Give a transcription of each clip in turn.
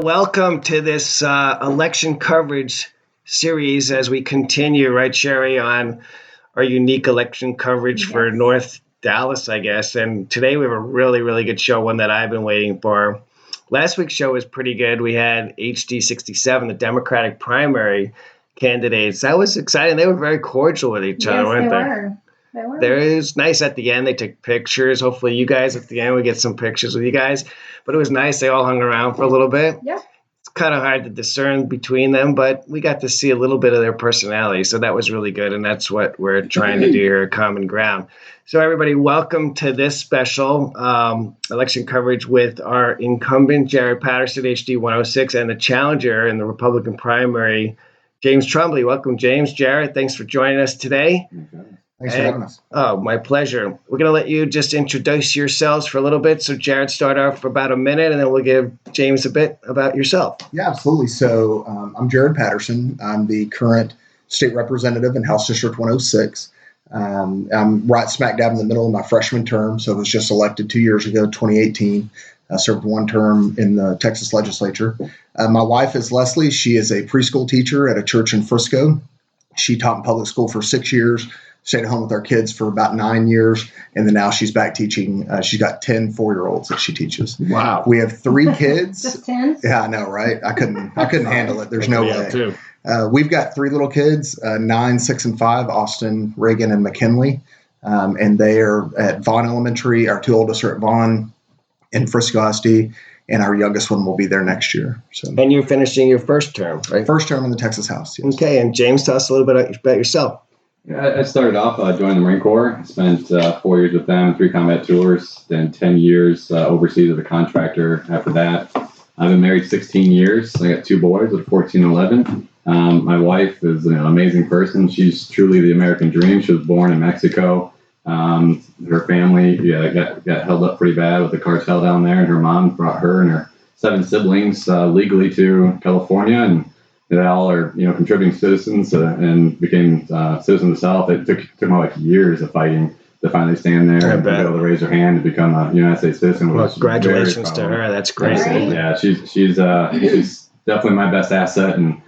welcome to this election coverage series as we continue, right, Sherry, on our unique election coverage for North Dallas, I guess. And today we have a really, really good show, one that I've been waiting for. Last week's show was pretty good. We had HD 67, the Democratic primary candidates. That was exciting. They were very cordial with each other, weren't they? They were. It was nice at the end. They took pictures. Hopefully you guys at the end, we get some pictures with you guys. But it was nice. They all hung around for a little bit. Yeah. It's kind of hard to discern between them, but we got to see a little bit of their personality. So that was really good. And that's what we're trying to do here at Common Ground. So everybody, welcome to this special election coverage with our incumbent, Jared Patterson, HD 106, and the challenger in the Republican primary, James Trombly. Welcome, James. Jared, thanks for joining us today. Okay. Thanks for having us. Oh, my pleasure. We're going to let you just introduce yourselves for a little bit. So, Jared, start off for about a minute, and then we'll give James a bit about yourself. Yeah, absolutely. So I'm Jared Patterson. I'm the current state representative in House District 106. I'm right smack dab in the middle of my freshman term, so I was just elected 2 years ago, 2018. I served one term in the Texas legislature. My wife is Leslie. She is a preschool teacher at a church in Frisco. She taught in public school for 6 years. Stayed at home with our kids for about 9 years, and then now she's back teaching. She's got 10 4-year-olds that she teaches. Wow. We have 3 kids. Just 10? Yeah, I know, right? I couldn't handle it. There's no way. We've got 3 little kids, 9, 6, and 5, Austin, Reagan, and McKinley. And they are at Vaughn Elementary. Our 2 oldest are at Vaughn in Frisco ISD, and our youngest one will be there next year. So. And you're finishing your first term, right? First term in the Texas House, yes. Okay, and James, tell us a little bit about yourself. Yeah, I started off joining the Marine Corps. I spent 4 years with them, 3 combat tours, then 10 years overseas as a contractor after that. I've been married 16 years. I got 2 boys, 14 and 11. My wife is an amazing person. She's truly the American dream. She was born in Mexico. Her family got held up pretty bad with the cartel down there, and her mom brought her and her 7 siblings legally to California, and they all are, contributing citizens and became citizens themselves. It took them like years of fighting to finally stand there and be able to raise their hand and become a United States citizen. Well, congratulations to her. That's great. Yeah, she's definitely my best asset and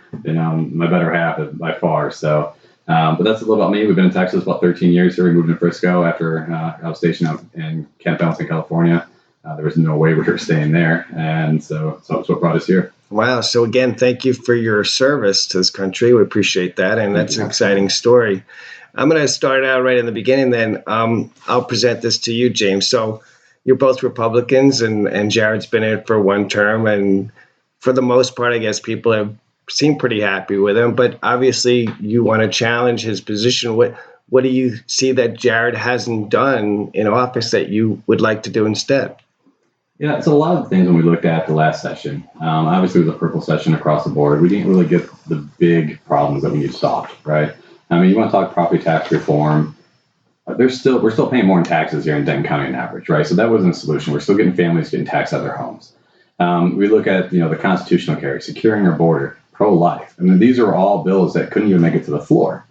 my better half by far. So, but that's a little about me. We've been in Texas about 13 years here. We moved to Frisco after I was stationed out in Camp Pendleton, California. There was no way we were staying there, and so that's what brought us here. Wow. So again, thank you for your service to this country. We appreciate that. And that's an exciting story. I'm going to start out right in the beginning then. I'll present this to you, James. So you're both Republicans and Jared's been in it for 1 term. And for the most part, I guess people have seemed pretty happy with him. But obviously you want to challenge his position. What do you see that Jared hasn't done in office that you would like to do instead? Yeah, so a lot of things when we looked at the last session, obviously it was a purple session across the board. We didn't really get the big problems that we need solved, right? I mean, you want to talk property tax reform. We're still paying more in taxes here in Denton County on average, right? So that wasn't a solution. We're still getting families getting taxed out of their homes. We look at, the constitutional carry, securing our border, pro-life. I mean, these are all bills that couldn't even make it to the floor.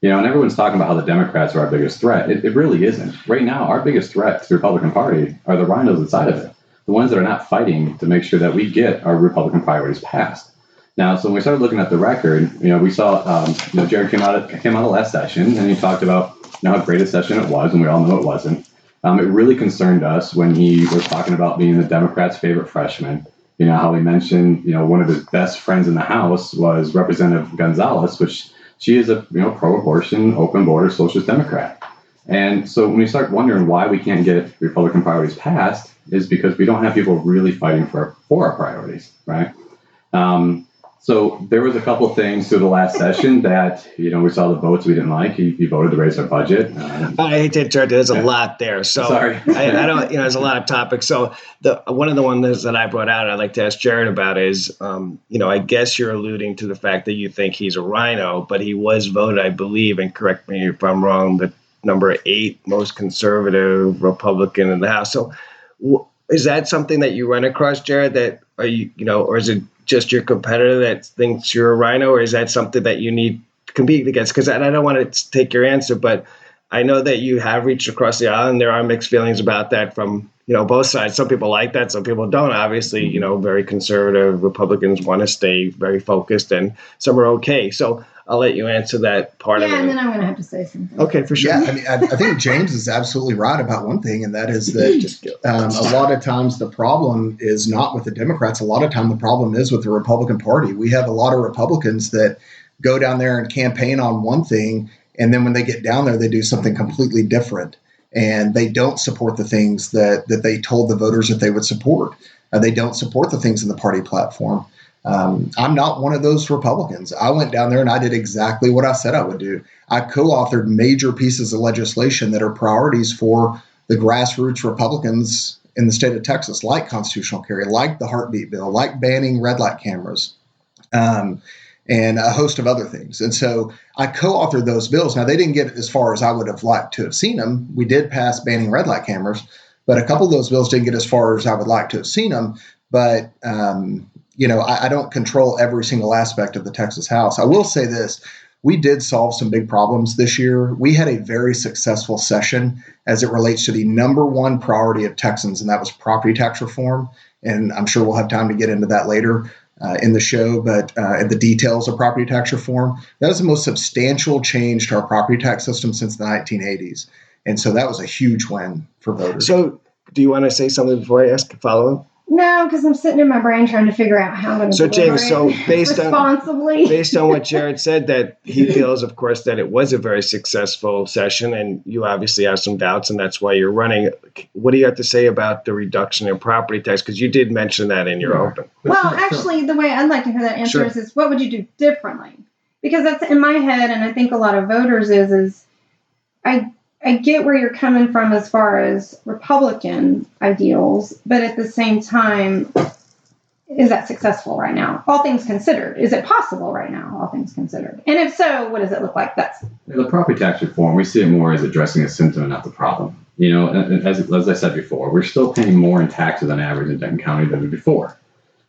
And everyone's talking about how the Democrats are our biggest threat. It really isn't. Right now, our biggest threat to the Republican Party are the rhinos inside of it. The ones that are not fighting to make sure that we get our Republican priorities passed. Now, so when we started looking at the record, we saw, Jared came out of last session, and he talked about how great a session it was, and we all know it wasn't. It really concerned us when he was talking about being the Democrats' favorite freshman. How he mentioned, one of his best friends in the House was Representative Gonzalez, which she is a, pro-abortion, open border socialist Democrat. And so when we start wondering why we can't get Republican priorities passed, is because we don't have people really fighting for our priorities, right? So there was a couple things through the last session that, we saw the votes we didn't like. He voted to raise our budget. I hate to interrupt you. There's a lot there. So sorry. I don't, there's a lot of topics. So one of the ones that I brought out, I'd like to ask Jared about is, I guess you're alluding to the fact that you think he's a rhino, but he was voted, I believe, and correct me if I'm wrong, the number 8 most conservative Republican in the House. So is that something that you run across, Jared, that are you, or is it just your competitor that thinks you're a rhino, or is that something that you need to compete against? Because I don't want to take your answer, but I know that you have reached across the aisle, and there are mixed feelings about that from, both sides. Some people like that, some people don't. Obviously, very conservative Republicans want to stay very focused, and some are okay. So I'll let you answer that part of it. Yeah, and then I'm going to have to say something. Okay, for sure. Yeah, I mean, I think James is absolutely right about one thing, and that is that a lot of times the problem is not with the Democrats. A lot of time the problem is with the Republican Party. We have a lot of Republicans that go down there and campaign on one thing, and then when they get down there, they do something completely different. And they don't support the things that they told the voters that they would support. They don't support the things in the party platform. I'm not one of those Republicans. I went down there and I did exactly what I said I would do. I co-authored major pieces of legislation that are priorities for the grassroots Republicans in the state of Texas, like constitutional carry, like the heartbeat bill, like banning red light cameras, and a host of other things. And so I co-authored those bills. Now, they didn't get as far as I would have liked to have seen them. We did pass banning red light cameras, but a couple of those bills didn't get as far as I would like to have seen them. But I don't control every single aspect of the Texas House. I will say this. We did solve some big problems this year. We had a very successful session as it relates to the number one priority of Texans, and that was property tax reform. And I'm sure we'll have time to get into that later in the show, but the details of property tax reform. That was the most substantial change to our property tax system since the 1980s. And so that was a huge win for voters. So do you want to say something before I ask a follow-up? No, because I'm sitting in my brain trying to figure out how I'm going to deliver James, based on what Jared said, that he feels, of course, that it was a very successful session, and you obviously have some doubts, and that's why you're running. What do you have to say about the reduction in property tax? Because you did mention that in your open. Well, actually, the way I'd like to hear that answer is what would you do differently? Because that's in my head, and I think a lot of voters is I get where you're coming from as far as Republican ideals, but at the same time, is that successful right now? All things considered. Is it possible right now, all things considered? And if so, what does it look like? The property tax reform, we see it more as addressing a symptom and not the problem. As I said before, we're still paying more in taxes on average in Denton County than we did before.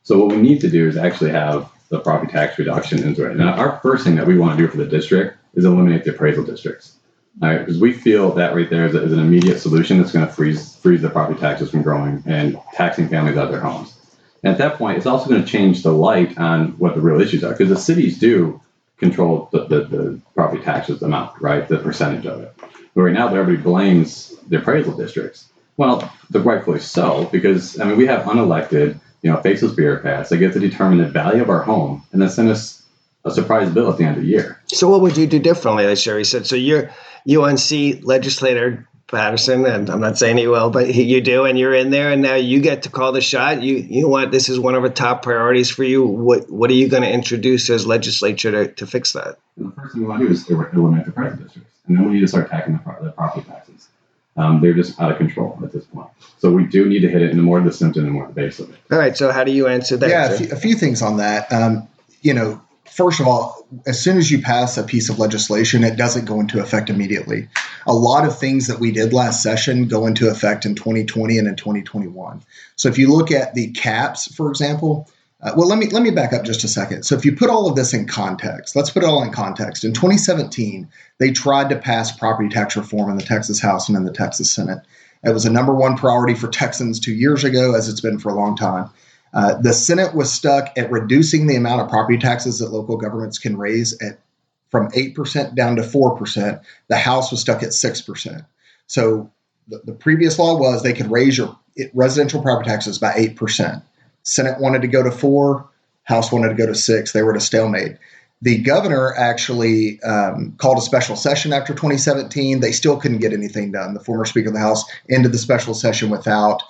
So what we need to do is actually have the property tax reduction into it. And our first thing that we want to do for the district is eliminate the appraisal districts. All right, because we feel that right there is an immediate solution that's going to freeze the property taxes from growing and taxing families out of their homes. And at that point, it's also going to change the light on what the real issues are, because the cities do control the property taxes amount, right, the percentage of it. But right now, everybody blames the appraisal districts. Well, rightfully so, because we have unelected, faceless bureaucrats that get to determine the value of our home and then send us a surprise bill at the end of the year. So what would you do differently, as Sherry said? So you're UNC legislator Patterson, and I'm not saying you will, but you do, and you're in there, and now you get to call the shot. You want, this is one of the top priorities for you. What are you going to introduce as legislature to fix that? And the first thing we want to do is eliminate the appraisal districts, and then we need to start tackling the property taxes. They're just out of control at this point. So we do need to hit it in more the symptom and more the base of it. All right, so how do you answer that? Yeah, a few things on that. First of all, as soon as you pass a piece of legislation, it doesn't go into effect immediately. A lot of things that we did last session go into effect in 2020 and in 2021. So if you look at the caps, for example, let me back up just a second. So if you put all of this in context, let's put it all in context. In 2017, they tried to pass property tax reform in the Texas House and in the Texas Senate. It was a number one priority for Texans 2 years ago, as it's been for a long time. The Senate was stuck at reducing the amount of property taxes that local governments can raise from 8% down to 4%. The House was stuck at 6%. So the previous law was they could raise your residential property taxes by 8%. Senate wanted to go to 4%. House wanted to go to 6%. They were at a stalemate. The governor actually called a special session after 2017. They still couldn't get anything done. The former Speaker of the House ended the special session without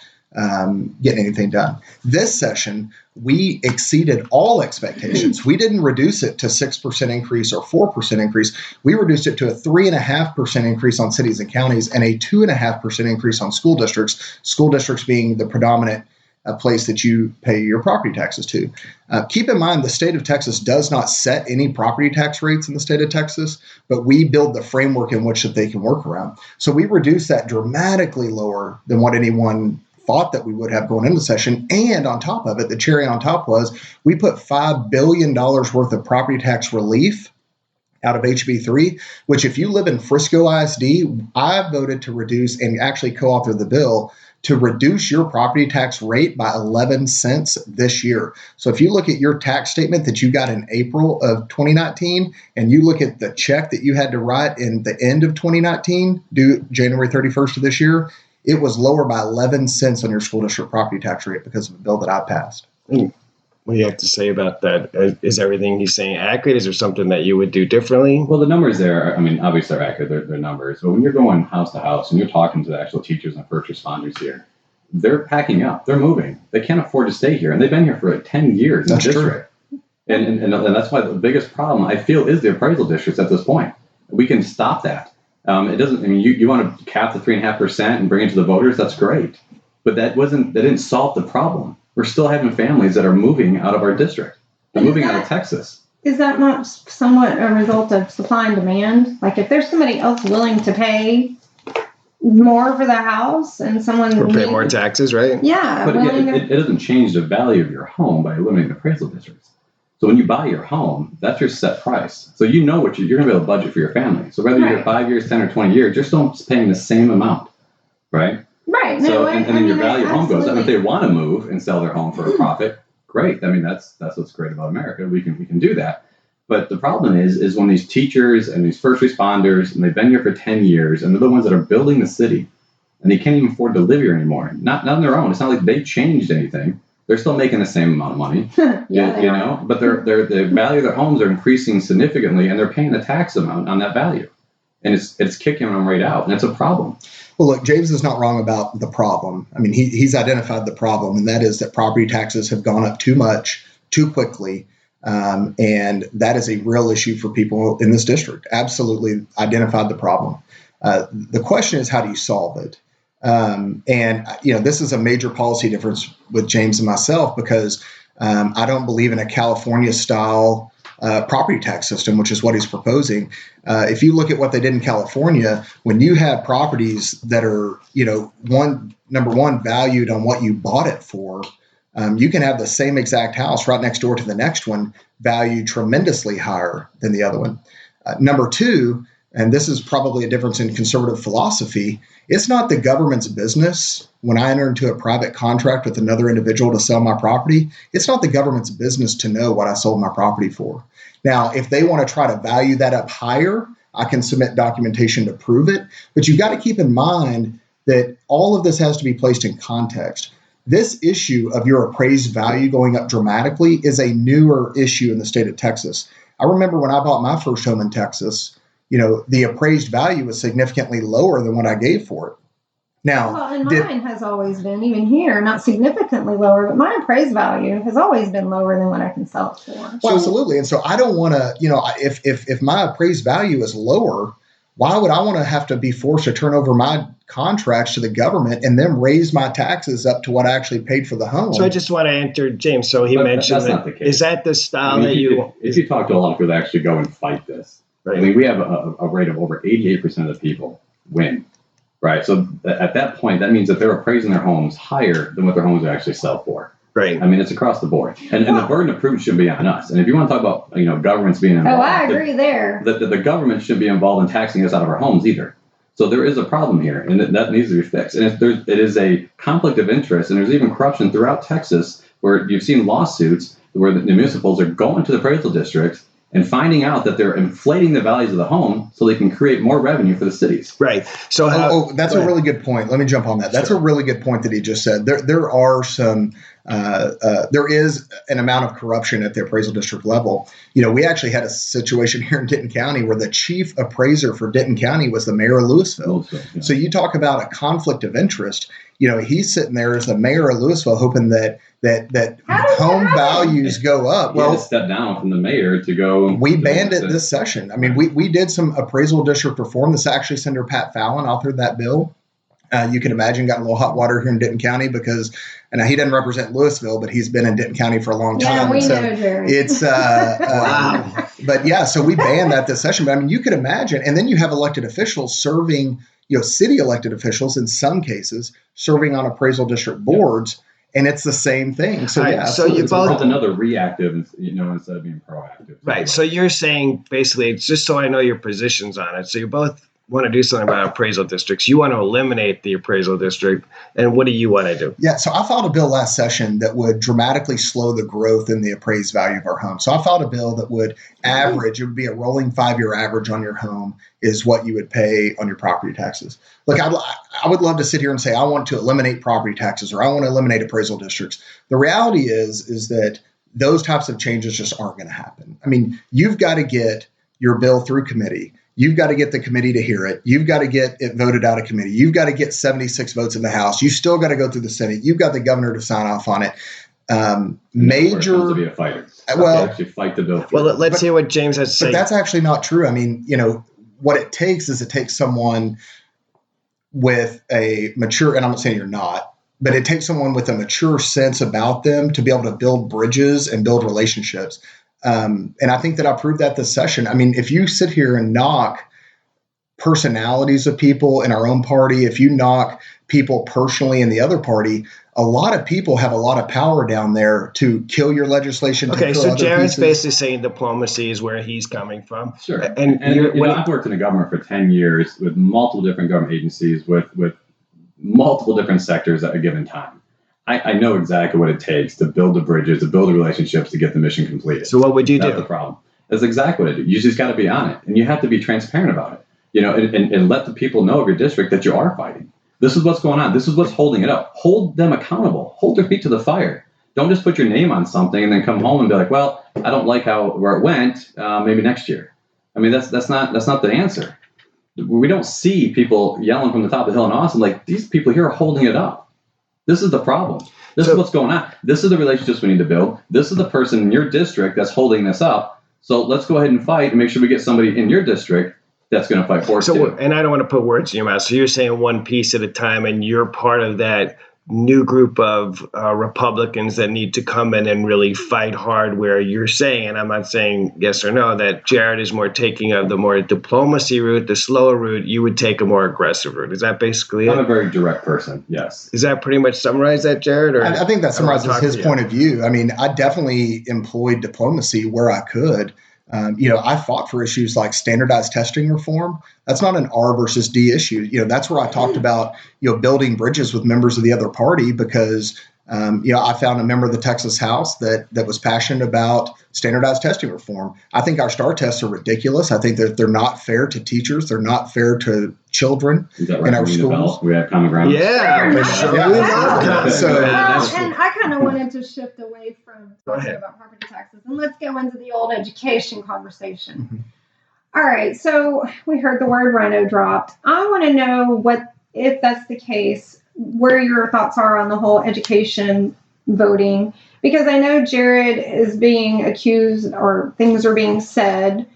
getting anything done. This session, we exceeded all expectations. We didn't reduce it to 6% increase or 4% increase. We reduced it to a 3.5% increase on cities and counties and a 2.5% increase on school districts being the predominant place that you pay your property taxes to. Keep in mind, the state of Texas does not set any property tax rates in the state of Texas, but we build the framework in which that they can work around. So we reduce that dramatically lower than what anyone thought that we would have going into session. And on top of it, the cherry on top was we put $5 billion worth of property tax relief out of HB3, which if you live in Frisco ISD, I voted to reduce and actually co-authored the bill to reduce your property tax rate by 11 cents this year. So if you look at your tax statement that you got in April of 2019, and you look at the check that you had to write in the end of 2019, due January 31st of this year, it was lower by 11 cents on your school district property tax rate because of a bill that I passed. What do you have to say about that? Is everything he's saying accurate? Is there something that you would do differently? Well, the numbers there, I mean, obviously they're accurate. They're numbers. But when you're going house to house and you're talking to the actual teachers and first responders here, they're packing up. They're moving. They can't afford to stay here. And they've been here for 10 years in the district. And that's why the biggest problem, I feel, is the appraisal districts at this point. We can stop that. It doesn't, I mean, you want to cap the 3.5% and bring it to the voters, that's great. But that didn't solve the problem. We're still having families that are moving out of our district. They're moving out of Texas. Is that not somewhat a result of supply and demand? Like if there's somebody else willing to pay more for the house and someone or pay more taxes, right? Yeah. But again, it doesn't change the value of your home by eliminating appraisal districts. So when you buy your home, that's your set price. So you know what you're going to be able to budget for your family. So whether you're here 5 years, 10 or 20 years, you're still paying the same amount, right? Right. So, and then your value of home goes up. If they want to move and sell their home for a profit, great. I mean, that's what's great about America. We can do that. But the problem is when these teachers and these first responders, and they've been here for 10 years, and they're the ones that are building the city, and they can't even afford to live here anymore. Not on their own. It's not like they changed anything. They're still making the same amount of money, but the value of their homes are increasing significantly, and they're paying the tax amount on that value. And it's kicking them right out, and it's a problem. Well, look, James is not wrong about the problem. I mean, he's identified the problem, and that is that property taxes have gone up too much, too quickly, and that is a real issue for people in this district. Absolutely identified the problem. The question is, how do you solve it? And this is a major policy difference with James and myself because I don't believe in a California-style property tax system, which is what he's proposing. If you look at what they did in California, when you have properties that are, number one, valued on what you bought it for, you can have the same exact house right next door to the next one valued tremendously higher than the other one. Number two, and this is probably a difference in conservative philosophy, it's not the government's business when I enter into a private contract with another individual to sell my property. It's not the government's business to know what I sold my property for. Now, if they want to try to value that up higher, I can submit documentation to prove it. But you've got to keep in mind that all of this has to be placed in context. This issue of your appraised value going up dramatically is a newer issue in the state of Texas. I remember when I bought my first home in Texas, the appraised value was significantly lower than what I gave for it. Now, and mine has always been, even here, not significantly lower, but my appraised value has always been lower than what I can sell it for. Well, absolutely. And so I don't want to, if my appraised value is lower, why would I want to have to be forced to turn over my contracts to the government and then raise my taxes up to what I actually paid for the home? So I just want to enter James. So he mentioned that's not the case. Is that the style that you... If you talk to a lot of people that actually go and fight this, right. I mean, we have a rate of over 88% of the people win, right? So at that point, that means that they're appraising their homes higher than what their homes actually sell for. Right. I mean, it's across the board. And the burden of proof should be on us. And if you want to talk about, governments being involved. Oh, I agree there. The government should be involved in taxing us out of our homes either. So there is a problem here, and that needs to be fixed. And it is a conflict of interest, and there's even corruption throughout Texas where you've seen lawsuits where the municipals are going to the appraisal districts and finding out that they're inflating the values of the home so they can create more revenue for the cities. Right. So that's a really good point. Let me jump on that. That's a really good point that he just said. There are some there is an amount of corruption at the appraisal district level. We actually had a situation here in Denton County where the chief appraiser for Denton County was the mayor of Louisville. Yeah. So you talk about a conflict of interest. He's sitting there as the mayor of Louisville hoping that home values go up. Well, step down from the mayor to go. We banned it this session. I mean, we did some appraisal district reform. This actually Senator Pat Fallon authored that bill. You can imagine got a little hot water here in Denton County because, and he doesn't represent Louisville, but he's been in Denton County for a long time. Yeah, we know, Jerry. It's wow. But yeah, so we banned that this session. But I mean, you could imagine, and then you have elected officials serving, city elected officials in some cases serving on appraisal district boards. And it's the same thing. So right. yeah. So you both it's another reactive, instead of being proactive. Right. So you're saying basically, it's just so I know your positions on it. So you're both want to do something about appraisal districts. You want to eliminate the appraisal district. And what do you want to do? Yeah, so I filed a bill last session that would dramatically slow the growth in the appraised value of our home. So I filed a bill that would average, it would be a rolling 5-year average on your home is what you would pay on your property taxes. Look, I would love to sit here and say I want to eliminate property taxes or I want to eliminate appraisal districts. The reality is that those types of changes just aren't going to happen. I mean, you've got to get your bill through committee. You've got to get the committee to hear it. You've got to get it voted out of committee. You've got to get 76 votes in the House. You still got to go through the Senate. You've got the governor to sign off on it. Major to be a fighter. Well, actually fight the bill. Well, let's hear what James has to say. But that's actually not true. I mean, what it takes someone with a mature, and I'm not saying you're not, but it takes someone with a mature sense about them to be able to build bridges and build relationships. And I think that I proved that this session. I mean, if you sit here and knock personalities of people in our own party, if you knock people personally in the other party, a lot of people have a lot of power down there to kill your legislation. Okay, so Jared's basically saying diplomacy is where he's coming from. Sure. And I've worked in the government for 10 years with multiple different government agencies, with multiple different sectors at a given time. I know exactly what it takes to build the bridges, to build the relationships, to get the mission completed. So what would you do? That's the problem. That's exactly what I do. You just got to be on it, and you have to be transparent about it. And let the people know of your district that you are fighting. This is what's going on. This is what's holding it up. Hold them accountable. Hold their feet to the fire. Don't just put your name on something and then come home and be like, well, I don't like where it went. Maybe next year. I mean, that's not the answer. We don't see people yelling from the top of the hill in Austin like these people here are holding it up. This is the problem. This is what's going on. This is the relationships we need to build. This is the person in your district that's holding this up. So let's go ahead and fight and make sure we get somebody in your district that's going to fight for us too. And I don't want to put words in your mouth. So you're saying one piece at a time, and you're part of that new group of Republicans that need to come in and really fight hard, where you're saying, and I'm not saying yes or no, that Jared is more taking of the more diplomacy route, the slower route. You would take a more aggressive route. Is that basically it? I'm a very direct person, yes. Is that pretty much summarize that, Jared? Or I think that summarizes his point of view. I mean, I definitely employed diplomacy where I could. I fought for issues like standardized testing reform. That's not an R versus D issue. That's where I talked about, building bridges with members of the other party because, I found a member of the Texas House that was passionate about standardized testing reform. I think our STAR tests are ridiculous. I think that they're not fair to teachers. They're not fair to children in our schools. We have common ground. Yeah, for sure. And I kind of wanted to shift away from talking about property taxes, and let's go into the old education conversation. Mm-hmm. All right, so we heard the word rhino dropped. I want to know if that's the case, where your thoughts are on the whole education voting, because I know Jared is being accused or things are being said,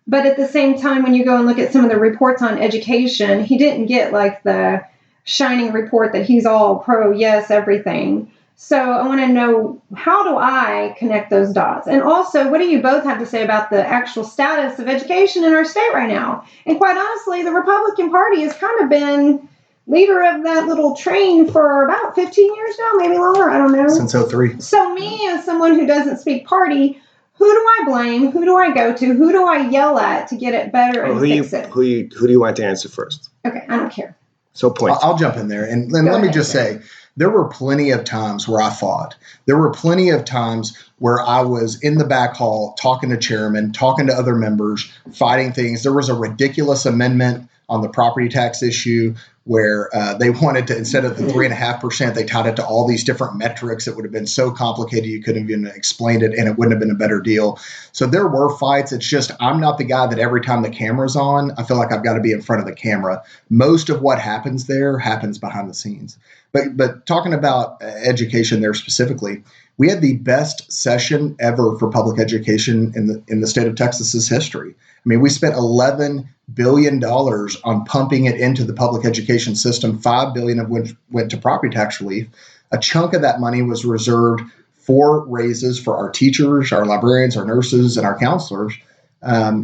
but at the same time, when you go and look at some of the reports on education, he didn't get like the shining report that he's all pro, yes, everything. So I want to know, how do I connect those dots? And also, what do you both have to say about the actual status of education in our state right now? And quite honestly, the Republican Party has kind of been leader of that little train for about 15 years now, maybe longer, I don't know. Since 2003. So me, as someone who doesn't speak party, who do I blame? Who do I go to? Who do I yell at to get it better and fix it? Who do you want to answer first? Okay, I don't care. So point. I'll jump in there. And let me just say, there were plenty of times where I fought. There were plenty of times where I was in the back hall talking to chairmen, talking to other members, fighting things. There was a ridiculous amendment on the property tax issue where they wanted to, instead of the 3.5%, they tied it to all these different metrics. It would have been so complicated you couldn't have even explained it, and it wouldn't have been a better deal. So there were fights. It's just I'm not the guy that every time the camera's on, I feel like I've got to be in front of the camera. Most of what happens there happens behind the scenes. But talking about education there specifically, we had the best session ever for public education in the state of Texas's history. I mean, we spent $11 billion on pumping it into the public education system, $5 billion of which went to property tax relief. A chunk of that money was reserved for raises for our teachers, our librarians, our nurses, and our counselors.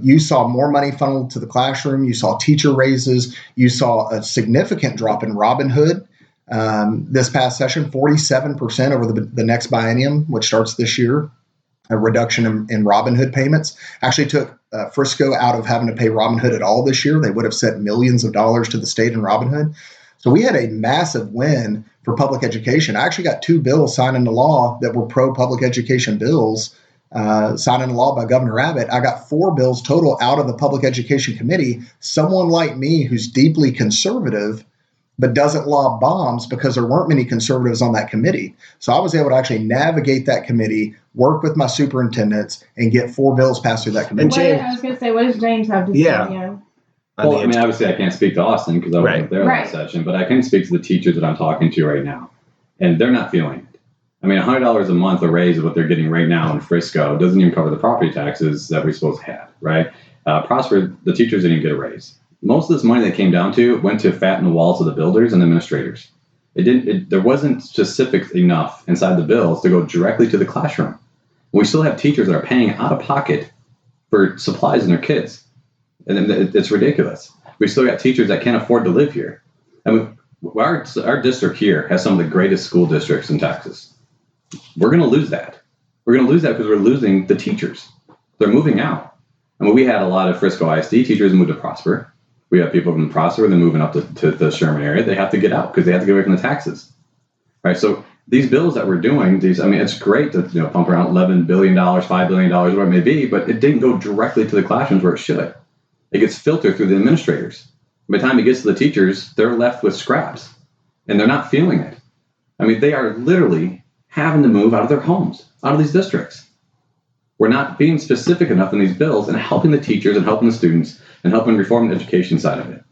You saw more money funneled to the classroom. You saw teacher raises. You saw a significant drop in Robin Hood. This past session, 47% over the next biennium, which starts this year. A reduction in Robin Hood payments actually took Frisco out of having to pay Robinhood at all this year. They would have sent millions of dollars to the state in Robinhood. So we had a massive win for public education. I actually got 2 bills signed into law that were pro-public education bills, signed into law by Governor Abbott. I got 4 bills total out of the Public Education Committee. Someone like me who's deeply conservative but doesn't lob bombs because there weren't many conservatives on that committee. So I was able to actually navigate that committee, work with my superintendents, and get 4 bills passed through that committee. I was going to say, what does James have to say? Yeah. Well, I mean, obviously I can't speak to Austin because I wasn't there last session, but I can speak to the teachers that I'm talking to right now, and they're not feeling it. I mean, $100 a month a raise is what they're getting right now in Frisco. It doesn't even cover the property taxes that we're supposed to have, right? Prosper, the teachers didn't even get a raise. Most of this money that came down to went to fatten the walls of the builders and administrators. There wasn't specific enough inside the bills to go directly to the classroom. We still have teachers that are paying out of pocket for supplies in their kids. And it's ridiculous. We still got teachers that can't afford to live here. I mean, our district here has some of the greatest school districts in Texas. We're going to lose that. We're going to lose that because we're losing the teachers. They're moving out. I mean, we had a lot of Frisco ISD teachers move to Prosper. We have people from Prosper, they're moving up to the Sherman area. They have to get out because they have to get away from the taxes. Right? So these bills that we're doing, it's great to pump around $11 billion, $5 billion, whatever it may be, but it didn't go directly to the classrooms where it should. It gets filtered through the administrators. By the time it gets to the teachers, they're left with scraps, and they're not feeling it. I mean, they are literally having to move out of their homes, out of these districts. We're not being specific enough in these bills and helping the teachers and helping the students and helping reform the education side of it.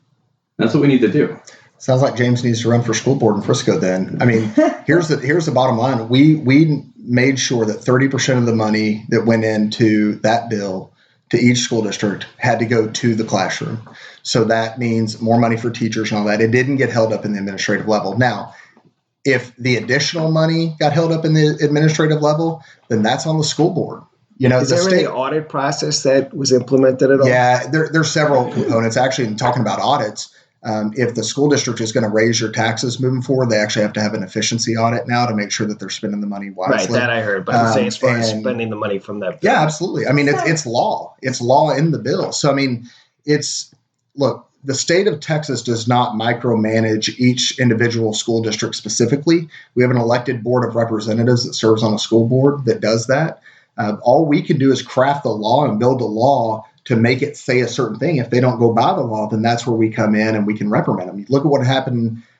That's what we need to do. Sounds like James needs to run for school board in Frisco then. I mean, here's the bottom line. We made sure that 30% of the money that went into that bill to each school district had to go to the classroom. So that means more money for teachers and all that. It didn't get held up in the administrative level. Now, if the additional money got held up in the administrative level, then that's on the school board. Is there any audit process that was implemented at all? Yeah, there's several components. Actually, in talking about audits, if the school district is going to raise your taxes moving forward, they actually have to have an efficiency audit now to make sure that they're spending the money wisely. Right, that I heard. But I'm saying as far as spending the money from that bill. Yeah, absolutely. I mean, it's law. It's law in the bill. So, I mean, look, the state of Texas does not micromanage each individual school district specifically. We have an elected board of representatives that serves on a school board that does that. All we can do is craft the law and build a law to make it say a certain thing. If they don't go by the law, then that's where we come in and we can reprimand them. Look at what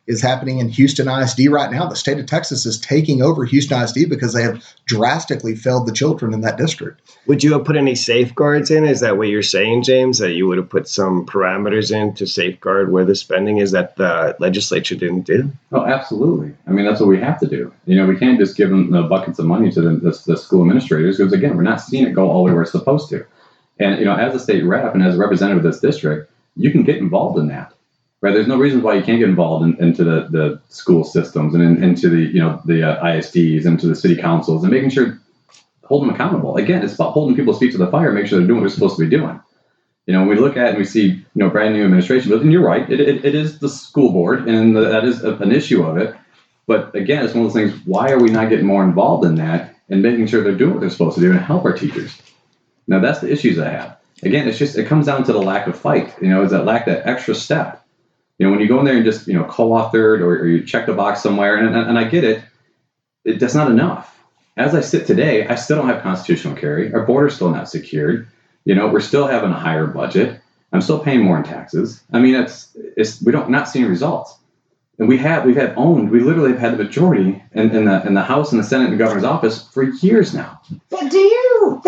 is happening in Houston ISD right now. The state of Texas is taking over Houston ISD because they have drastically failed the children in that district. Would you have put any safeguards in? Is that what you're saying, James, that you would have put some parameters in to safeguard where the spending is that the legislature didn't do? Oh, absolutely. I mean, that's what we have to do. We can't just give them the buckets of money to the school administrators because, again, we're not seeing it go all the way where it's supposed to. And, as a state rep and as a representative of this district, you can get involved in that. Right? There's no reason why you can't get involved into the school systems and into the ISDs, into the city councils, and making sure, hold them accountable. Again, it's about holding people's feet to the fire, make sure they're doing what they're supposed to be doing. When we look at it and we see brand new administration, but and you're right, it is the school board, and that is an issue of it. But again, it's one of those things. Why are we not getting more involved in that and making sure they're doing what they're supposed to do and help our teachers? Now that's the issues I have. Again, it comes down to the lack of fight. Is that extra step. When you go in there and just, co-authored or you check the box somewhere, and I get it, that's not enough. As I sit today, I still don't have constitutional carry. Our border's still not secured. We're still having a higher budget. I'm still paying more in taxes. I mean, we're not seeing results. And we literally have had the majority in the House and the Senate and the governor's office for years now. But do you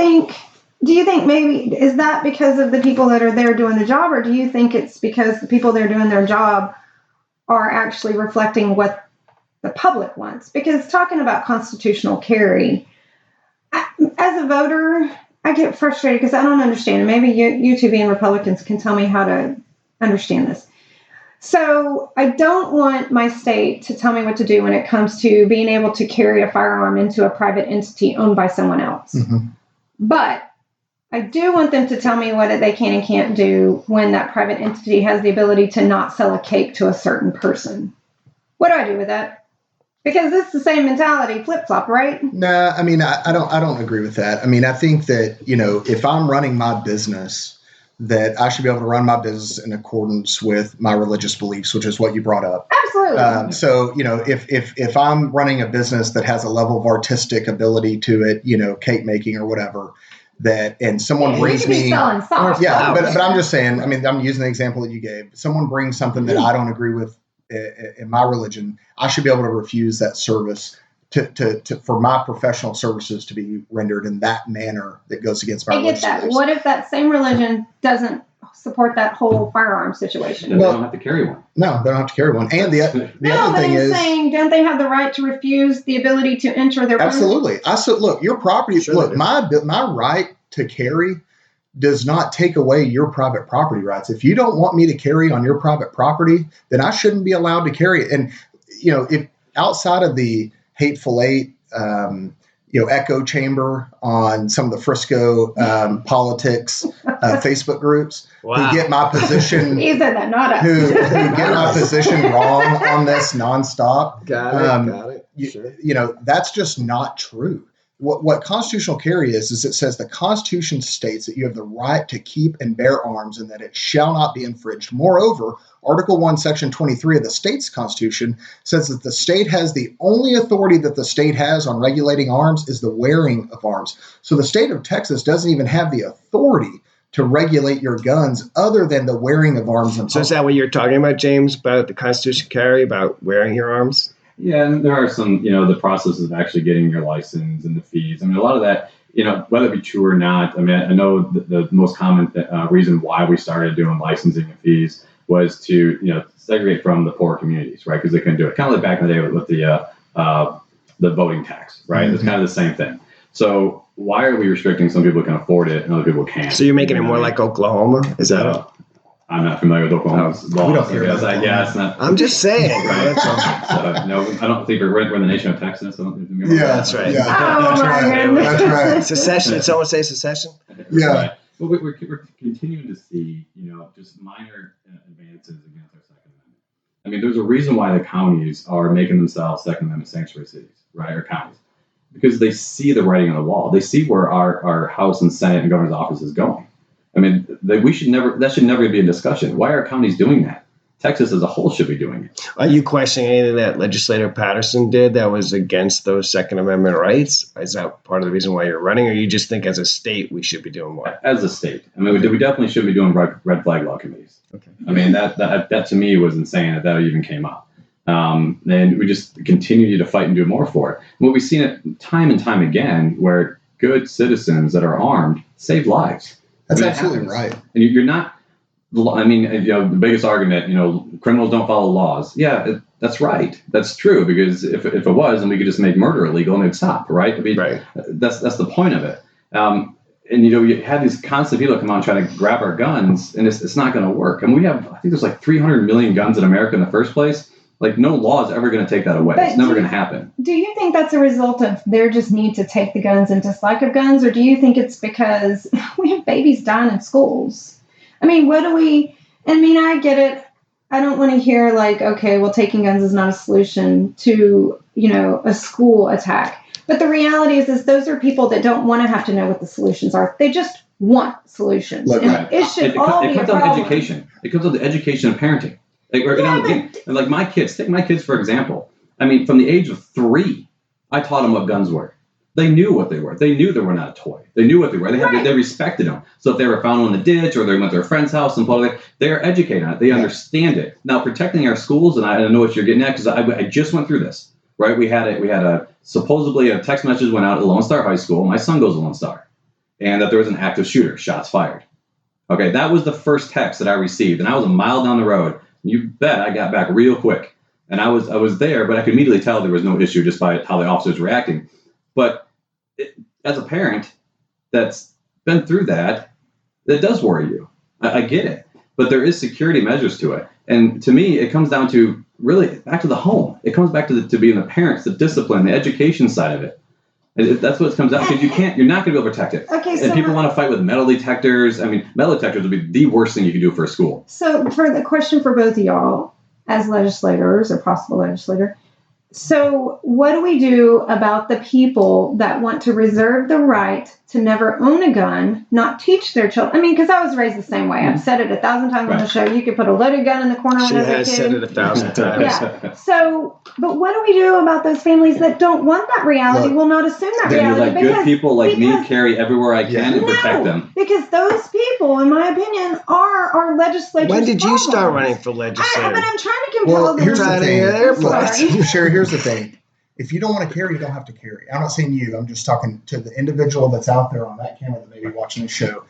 think maybe, is that because of the people that are there doing the job, or do you think it's because the people that are doing their job are actually reflecting what the public wants? Because talking about constitutional carry, as a voter, I get frustrated because I don't understand. And maybe you two being Republicans can tell me how to understand this. So I don't want my state to tell me what to do when it comes to being able to carry a firearm into a private entity owned by someone else. Mm-hmm. But I do want them to tell me what they can and can't do when that private entity has the ability to not sell a cake to a certain person. What do I do with that? Because it's the same mentality, flip-flop, right? No, I mean, I don't agree with that. I mean, I think that, if I'm running my business, that I should be able to run my business in accordance with my religious beliefs, which is what you brought up. Absolutely. So, if I'm running a business that has a level of artistic ability to it, cake making or whatever, and someone brings me, selling socks. Yeah, but I'm just saying, I mean, I'm using the example that you gave. Someone brings something that I don't agree with in my religion, I should be able to refuse that service for my professional services to be rendered in that manner that goes against my religious that. beliefs. What if that same religion doesn't support that whole firearm situation? Then they don't have to carry one. No, they don't have to carry one. And the other thing is, saying, don't they have the right to refuse the ability to enter their absolutely. I said, look, your property. Sure, look, my right to carry does not take away your private property rights. If you don't want me to carry on your private property, then I shouldn't be allowed to carry it. And if outside of the Hateful Eight, echo chamber on some of the Frisco politics Facebook groups who get my position. He said that, not us. Who get my position wrong on this nonstop. Got it. Sure. That's just not true. What constitutional carry is it says the Constitution states that you have the right to keep and bear arms and that it shall not be infringed. Moreover, Article 1, Section 23 of the state's Constitution says that the state has the only authority that the state has on regulating arms is the wearing of arms. So the state of Texas doesn't even have the authority to regulate your guns other than the wearing of arms. So is that what you're talking about, James, about the Constitution carry, about wearing your arms? Yeah, and there are some, the processes of actually getting your license and the fees. I mean, a lot of that, whether it be true or not, I mean, I know the most common reason why we started doing licensing and fees was to, segregate from the poor communities, right? Because they couldn't do it. Kind of like back in the day with the voting tax, right? Mm-hmm. It's kind of the same thing. So why are we restricting some people who can afford it and other people can't? So you're making it more like Oklahoma? Is that it? I'm not familiar with Oklahoma's laws. We don't hear about that. Yeah, it's not. I'm just saying. Right. I don't think we're the nation of Texas. That's right. Yeah, that's right. That's right. Secession. Did someone say secession? Yeah. Right. But we're continuing to see, just minor advances against our Second Amendment. I mean, there's a reason why the counties are making themselves Second Amendment sanctuary cities, right, or counties, because they see the writing on the wall. They see where our House and Senate and governor's office is going. I mean, that should never be a discussion. Why are counties doing that? Texas as a whole should be doing it. Are you questioning anything that legislator Patterson did that was against those Second Amendment rights? Is that part of the reason why you're running, or you just think as a state we should be doing more? As a state, I mean, we definitely should be doing red flag law committees. Okay. I mean, that to me was insane that even came up. And we just continue to fight and do more for it. And what we've seen it time and time again, where good citizens that are armed save lives. That's absolutely right. And you're not, I mean, the biggest argument, criminals don't follow laws. Yeah, that's right. That's true, because if it was, then we could just make murder illegal and it'd stop, right? I mean, right. That's the point of it. And, you have these constant people that come out and try to grab our guns, and it's not going to work. And I think there's like 300 million guns in America in the first place. Like, no law is ever going to take that away. It's never going to happen. Do you think that's a result of their just need to take the guns and dislike of guns? Or do you think it's because we have babies dying in schools? I mean, I get it. I don't want to hear like, okay, well, taking guns is not a solution to, a school attack. But the reality is those are people that don't want to have to know what the solutions are. They just want solutions. Look, and it should all be a problem. It comes down to education. It comes down to education and parenting. Like my kids, take my kids for example. I mean, from the age of 3, I taught them what guns were. They knew what they were. They knew they were not a toy. They knew what they were. They respected them. So if they were found in the ditch or they went to their friend's house and they are educated on it. They understand it. Now, protecting our schools, and I know what you're getting at because I just went through this. Right? We had a supposedly a text message went out at Lone Star High School. My son goes to Lone Star, and that there was an active shooter, shots fired. Okay, that was the first text that I received, and I was a mile down the road. You bet I got back real quick. And I was there, but I could immediately tell there was no issue just by how the officers were reacting. But as a parent that's been through that does worry you. I get it. But there is security measures to it. And to me, it comes down to really back to the home. It comes back to being the parents, the discipline, the education side of it. That's what it comes down to, because you're not going to be able to protect it. Okay, and people want to fight with metal detectors. I mean, metal detectors would be the worst thing you could do for a school. So for the question for both of y'all, as legislators or possible legislator, So what do we do about the people that want to reserve the right to never own a gun, not teach their children? I mean, because I was raised the same way. I've said it 1,000 times on the show. You could put a loaded gun in the corner when I was a kid. She has said it 1,000 times. Yeah. So, but what do we do about those families that don't want that reality, will not assume that reality? You're like good people like me carry everywhere I can and protect them. Because those people, in my opinion, are our legislators. When did you start running for legislature? But I'm trying to compel here's the thing. Sherry, here's the thing. If you don't want to carry, you don't have to carry. I'm not saying you. I'm just talking to the individual that's out there on that camera that may be watching the show.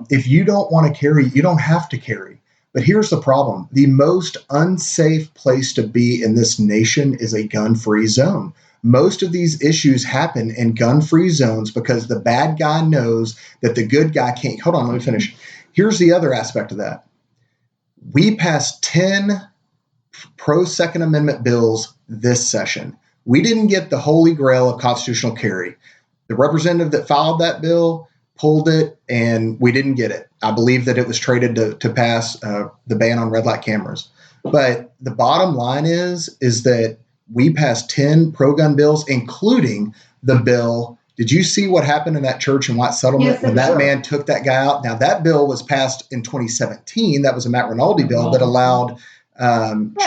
If you don't want to carry, you don't have to carry. But here's the problem. The most unsafe place to be in this nation is a gun-free zone. Most of these issues happen in gun-free zones because the bad guy knows that the good guy can't. Hold on, let me finish. Here's the other aspect of that. We passed 10 pro-Second Amendment bills this session. We didn't get the holy grail of constitutional carry. The representative that filed that bill pulled it, and we didn't get it. I believe that it was traded to pass the ban on red light cameras. But the bottom line is that we passed 10 pro-gun bills, including the bill. Did you see what happened in that church in White Settlement when that man took that guy out? Now, that bill was passed in 2017. That was a Matt Rinaldi bill that allowed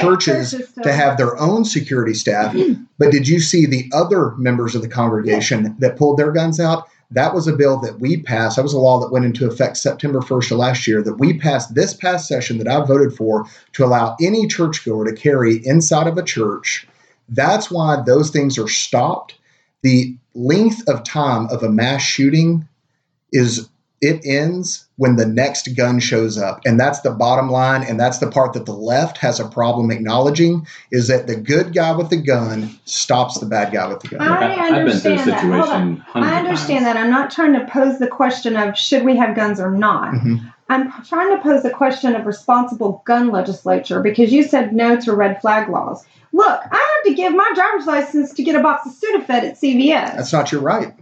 churches to have their own security staff. But did you see the other members of the congregation that pulled their guns out? That was a bill that we passed. That was a law that went into effect September 1st of last year that we passed this past session that I voted for to allow any churchgoer to carry inside of a church. That's why those things are stopped. The length of time of a mass shooting it ends when the next gun shows up. And that's the bottom line. And that's the part that the left has a problem acknowledging, is that the good guy with the gun stops the bad guy with the gun. I understand that. I understand that. I'm not trying to pose the question of should we have guns or not. Mm-hmm. I'm trying to pose the question of responsible gun legislature, because you said no to red flag laws. Look, I have to give my driver's license to get a box of Sudafed at CVS. That's not your right.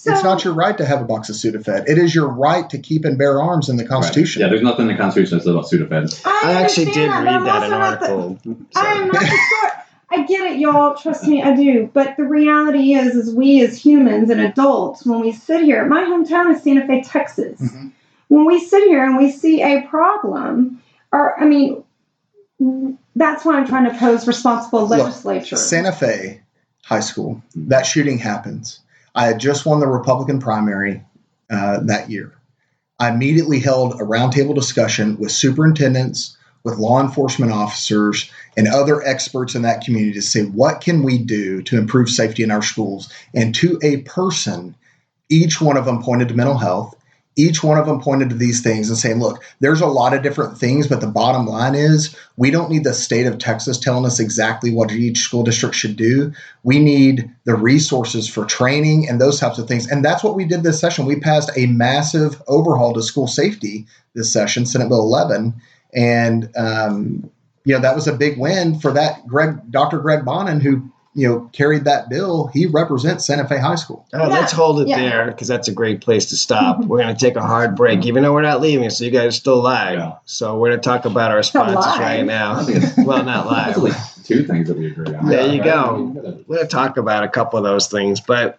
It's not your right to have a box of Sudafed. It is your right to keep and bear arms in the Constitution. Right. Yeah, there's nothing in the Constitution that says about Sudafed. I actually did read that in an article. I am not the sort. I get it, y'all. Trust me, I do. But the reality is we as humans and adults, when we sit here, my hometown is Santa Fe, Texas. Mm-hmm. When we sit here and we see a problem, that's why I'm trying to pose responsible legislature. Look, Santa Fe High School, that shooting happens. I had just won the Republican primary that year. I immediately held a roundtable discussion with superintendents, with law enforcement officers, and other experts in that community to say, what can we do to improve safety in our schools? And to a person, each one of them pointed to mental health. Each one of them pointed to these things and saying, look, there's a lot of different things, but the bottom line is we don't need the state of Texas telling us exactly what each school district should do. We need the resources for training and those types of things. And that's what we did this session. We passed a massive overhaul to school safety this session, Senate Bill 11. And, that was a big win for that Dr. Greg Bonin, who carried that bill. He represents Santa Fe High School. Let's hold it there, because that's a great place to stop. We're going to take a hard break, even though we're not leaving, so you guys are still live. Yeah. So we're going to talk about our sponsors right now. Well, not live. That's like two things that we agree on. There you go. We're going to talk about a couple of those things, but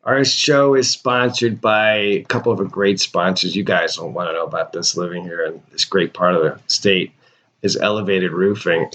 our show is sponsored by a couple of great sponsors. You guys don't want to know about this living here in this great part of the state. Is Elevated Roofing.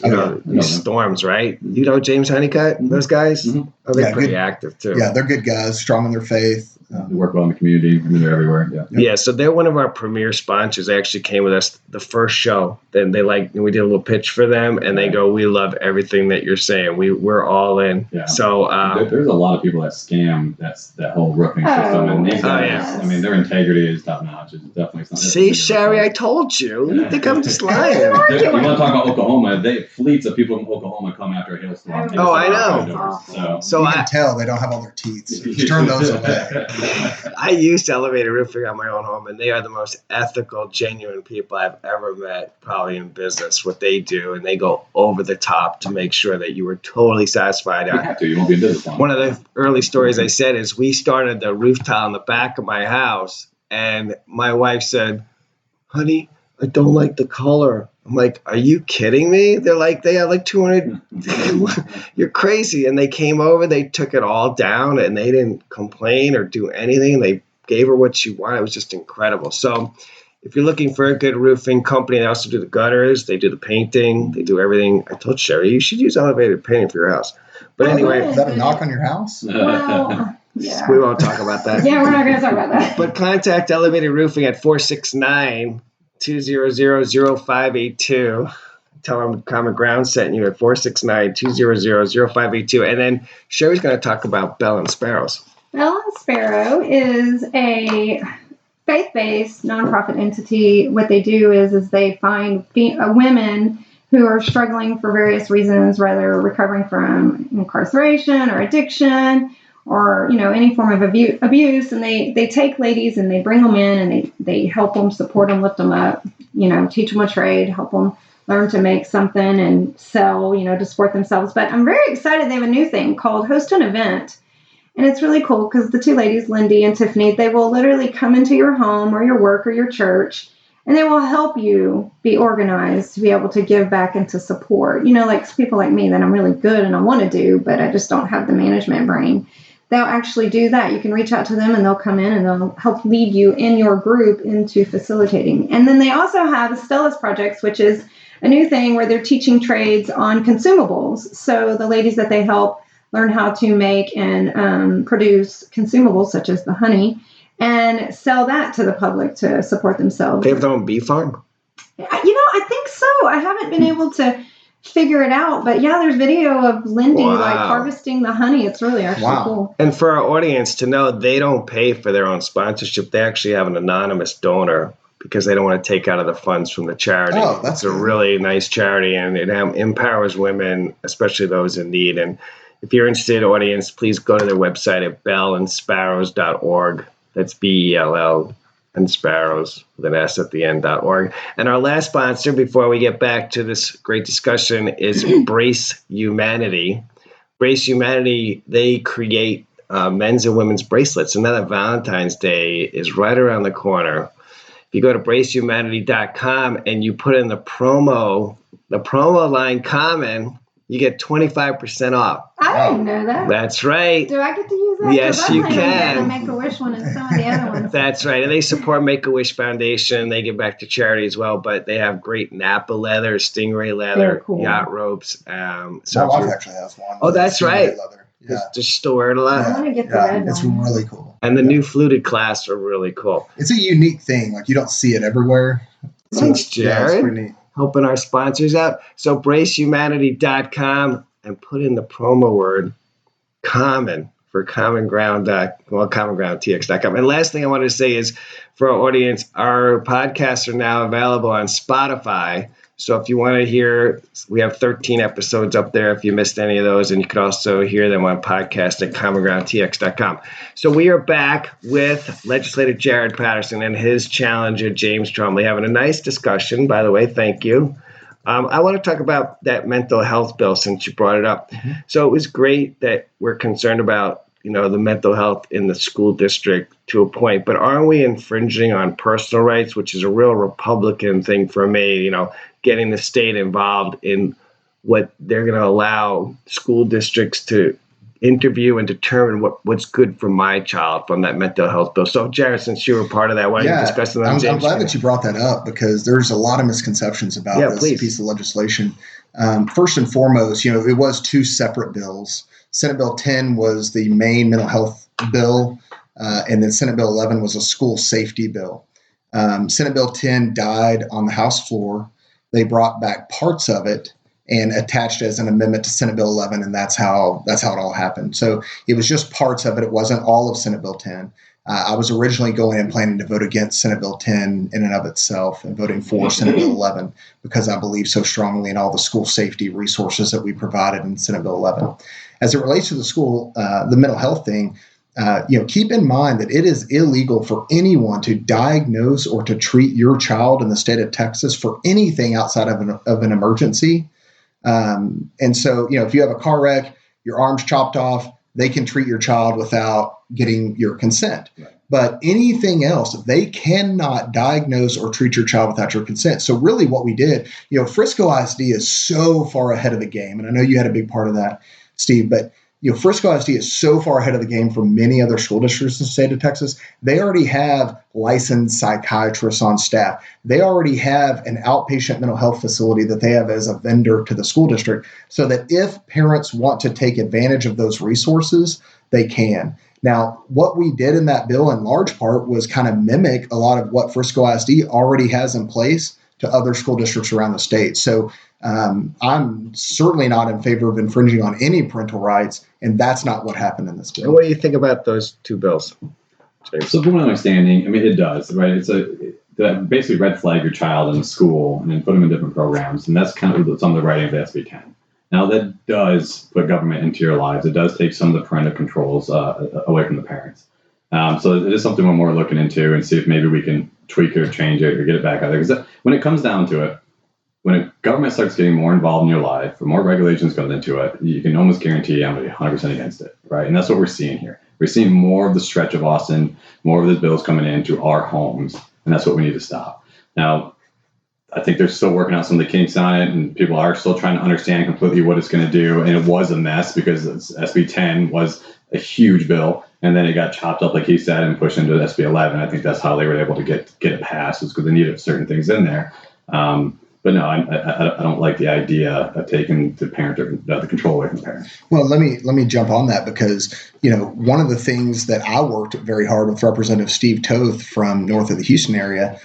These storms, right? James Honeycutt, those guys? Mm-hmm. Oh, they're pretty active, too. Yeah, they're good guys, strong in their faith. They work well in the community. They're everywhere. Yeah, so they're one of our premier sponsors. They actually came with us the first show. Then we did a little pitch for them, and they go, we love everything that you're saying. We're all in. Yeah. So there's a lot of people that scam that whole roofing system. And these guys, their integrity is top notch. It's definitely something. See, Sherry, I told you. You think I'm just lying. You want to talk about Oklahoma? Fleets of people from Oklahoma come after a hailstorm. I know. So you can tell they don't have all their teeth. So you turn those away. I used Elevated Roofing on my own home, and they are the most ethical, genuine people I've ever met, probably in business, what they do, and they go over the top to make sure that you were totally satisfied. You have to. You won't be in business long. One of the early stories I said is we started the roof tile in the back of my house, and my wife said, honey, I don't like the color. I'm like, are you kidding me? They're like, they have like 200. You're crazy. And they came over, they took it all down, and they didn't complain or do anything. They gave her what she wanted. It was just incredible. So if you're looking for a good roofing company, they also do the gutters, they do the painting, they do everything. I told Sherry, you should use elevated painting for your house. But anyway. Is that a knock on your house? Well, yeah. We won't talk about that. Yeah, we're not going to talk about that. But contact Elevated Roofing at 469-200-0582. Tell them Common Ground sent you at 469-200-0582. And then Sherry's going to talk about Bell and Sparrows. Bell and Sparrow is a faith-based nonprofit entity. What they do is they find women who are struggling for various reasons, whether recovering from incarceration or addiction or, any form of abuse. And they take ladies and they bring them in and they help them, support them, lift them up, teach them a trade, help them learn to make something and sell, to support themselves. But I'm very excited. They have a new thing called Host an Event. And it's really cool because the two ladies, Lindy and Tiffany, they will literally come into your home or your work or your church, and they will help you be organized to be able to give back and to support. Like people like me that I'm really good and I want to do, but I just don't have the management brain. They'll actually do that. You can reach out to them and they'll come in and they'll help lead you in your group into facilitating. And then they also have Stella's Projects, which is a new thing where they're teaching trades on consumables. So the ladies that they help learn how to make and produce consumables such as the honey and sell that to the public to support themselves. They have their own bee farm? I think so. I haven't been able to figure it out, but yeah, there's video of Lindy harvesting the honey. It's really actually cool. And for our audience to know, they don't pay for their own sponsorship. They actually have an anonymous donor because they don't want to take out of the funds from the charity. Oh, that's a really nice charity, and it empowers women, especially those in need. And if you're interested, audience, please go to their website at bellandsparrows.org. That's BELL and sparrows with an S at the end.org. And our last sponsor, before we get back to this great discussion, is Brace Humanity. Brace Humanity, they create men's and women's bracelets. And now that Valentine's Day is right around the corner, if you go to bracehumanity.com and you put in the promo line common, you get 25% off. I didn't know that. That's right. Do I get to use that? Yes, you can. The Make-A-Wish one and some of the other ones. That's right. And they support Make-A-Wish Foundation. They give back to charity as well, but they have great Napa leather, Stingray leather, cool. Yacht ropes. My wife actually has one. Oh, that's right. Leather. Yeah. Just still wear it a lot. I want to get the red one. It's really cool. And the new fluted clasps are really cool. It's a unique thing. Like, you don't see it everywhere. Thanks, Jared. Yeah, it's pretty neat. Helping our sponsors out. So bracehumanity.com and put in the promo word common for Common Ground TX.com. And last thing I wanted to say is for our audience, our podcasts are now available on Spotify. So if you want to hear, we have 13 episodes up there if you missed any of those, and you can also hear them on podcast at commongroundtx.com. So we are back with Legislator Jared Patterson and his challenger, James Trombly, having a nice discussion, by the way. Thank you. I want to talk about that mental health bill since you brought it up. Mm-hmm. So it was great that we're concerned about, the mental health in the school district to a point, but aren't we infringing on personal rights, which is a real Republican thing for me, getting the state involved in what they're going to allow school districts to interview and determine what's good for my child from that mental health bill. So, Jared, since you were part of that, why don't you discuss that? I'm glad that you brought that up because there's a lot of misconceptions about this piece of legislation. First and foremost, it was two separate bills. Senate Bill 10 was the main mental health bill, and then Senate Bill 11 was a school safety bill. Senate Bill 10 died on the House floor. They brought back parts of it and attached as an amendment to Senate Bill 11, and that's how it all happened. So it was just parts of it. It wasn't all of Senate Bill 10. I was originally going and planning to vote against Senate Bill 10 in and of itself and voting for Senate Bill 11 because I believe so strongly in all the school safety resources that we provided in Senate Bill 11. As it relates to the school, the mental health thing, keep in mind that it is illegal for anyone to diagnose or to treat your child in the state of Texas for anything outside of an emergency. And so, if you have a car wreck, your arm's chopped off, they can treat your child without getting your consent. Right. But anything else, they cannot diagnose or treat your child without your consent. So really what we did, Frisco ISD is so far ahead of the game. And I know you had a big part of that, Steve, but Frisco ISD is so far ahead of the game from many other school districts in the state of Texas. They already have licensed psychiatrists on staff. They already have an outpatient mental health facility that they have as a vendor to the school district, so that if parents want to take advantage of those resources, they can. Now, what we did in that bill in large part was kind of mimic a lot of what Frisco ISD already has in place to other school districts around the state. So I'm certainly not in favor of infringing on any parental rights, and that's not what happened in this bill. And what do you think about those two bills, James? So from my understanding, I mean, it does, right? It's basically red flag your child in school and then put them in different programs, and that's kind of some of the writing of the SB 10. Now, that does put government into your lives. It does take some of the parental controls away from the parents. So it is something we're more looking into and see if maybe we can tweak it or change it or get it back out there. Because when it comes down to it, when government starts getting more involved in your life, or more regulations goes into it, you can almost guarantee I'm going to be 100% against it, right? And that's what we're seeing here. We're seeing more of the stretch of Austin, more of the bills coming into our homes, and that's what we need to stop. Now, I think they're still working out some of the kinks on it, and people are still trying to understand completely what it's going to do. And it was a mess because SB 10 was a huge bill, and then it got chopped up, like he said, and pushed into SB 11. I think that's how they were able to get it passed, was because they needed certain things in there. But no, I don't like the idea of taking the control away from the parent. Well, let me jump on that, because one of the things that I worked very hard with Representative Steve Toth from north of the Houston area,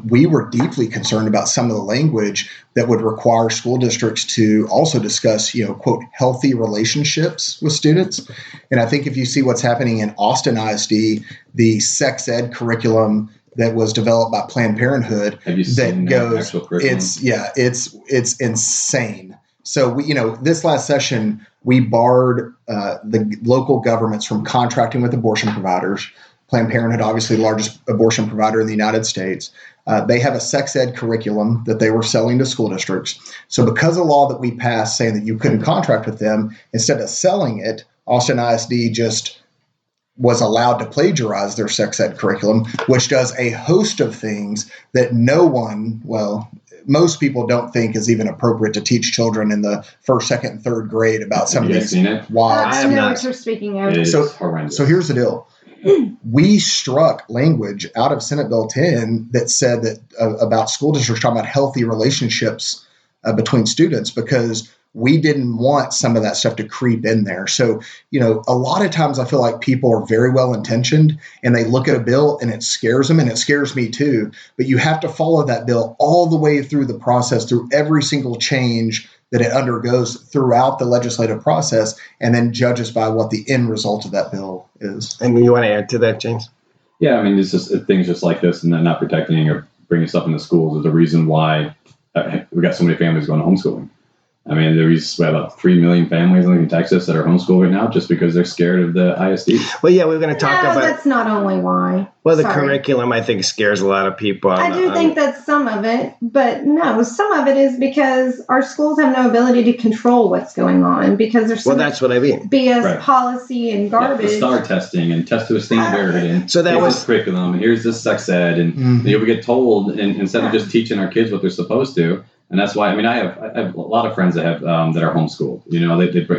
we were deeply concerned about some of the language that would require school districts to also discuss, quote, healthy relationships with students. And I think if you see what's happening in Austin ISD, the sex ed curriculum that was developed by Planned Parenthood that goes, it's insane. So we, this last session, we barred the local governments from contracting with abortion providers. Planned Parenthood, obviously the largest abortion provider in the United States. They have a sex ed curriculum that they were selling to school districts. So because of the law that we passed saying that you couldn't contract with them, instead of selling it, Austin ISD just was allowed to plagiarize their sex ed curriculum, which does a host of things that most people don't think is even appropriate to teach children in the first, second, and third grade about some of these wild. I know what you're speaking of. So here's the deal. We struck language out of Senate Bill 10 that said that about school districts talking about healthy relationships between students, because we didn't want some of that stuff to creep in there. So, a lot of times I feel like people are very well intentioned and they look at a bill and it scares them, and it scares me too. But you have to follow that bill all the way through the process, through every single change that it undergoes throughout the legislative process, and then judge us by what the end result of that bill is. And you want to add to that, James? Yeah, I mean, it's just things just like this, and then not protecting or bringing stuff into schools is the reason why we got so many families going to homeschooling. I mean, there's about 3 million families in Texas that are homeschooled right now just because they're scared of the ISD. Well, yeah, we're going to talk about... That's not only why. Well, the curriculum, I think, scares a lot of people. I do think that's some of it, but no, some of it is because our schools have no ability to control what's going on, because there's some that's what I mean. BS policy and garbage. The STAR testing and test to a standard, and so that was curriculum, and here's this sex ed, and we get told, and instead of just teaching our kids what they're supposed to. And that's why, I mean, I have a lot of friends that have that are homeschooled.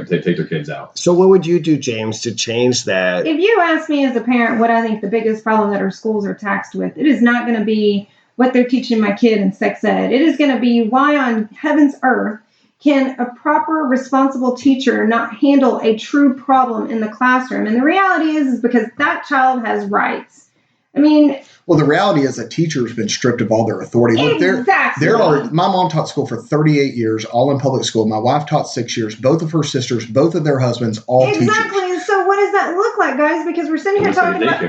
They take their kids out. So what would you do, James, to change that? If you ask me as a parent what I think the biggest problem that our schools are taxed with, it is not going to be what they're teaching my kid in sex ed. It is going to be why on heaven's earth can a proper, responsible teacher not handle a true problem in the classroom? And the reality is because that child has rights. I mean... Well, the reality is that teachers have been stripped of all their authority. Exactly. My mom taught school for 38 years, all in public school. My wife taught 6 years. Both of her sisters, both of their husbands, all teachers. Exactly. So what does that look like, guys? Because we're sitting here talking about...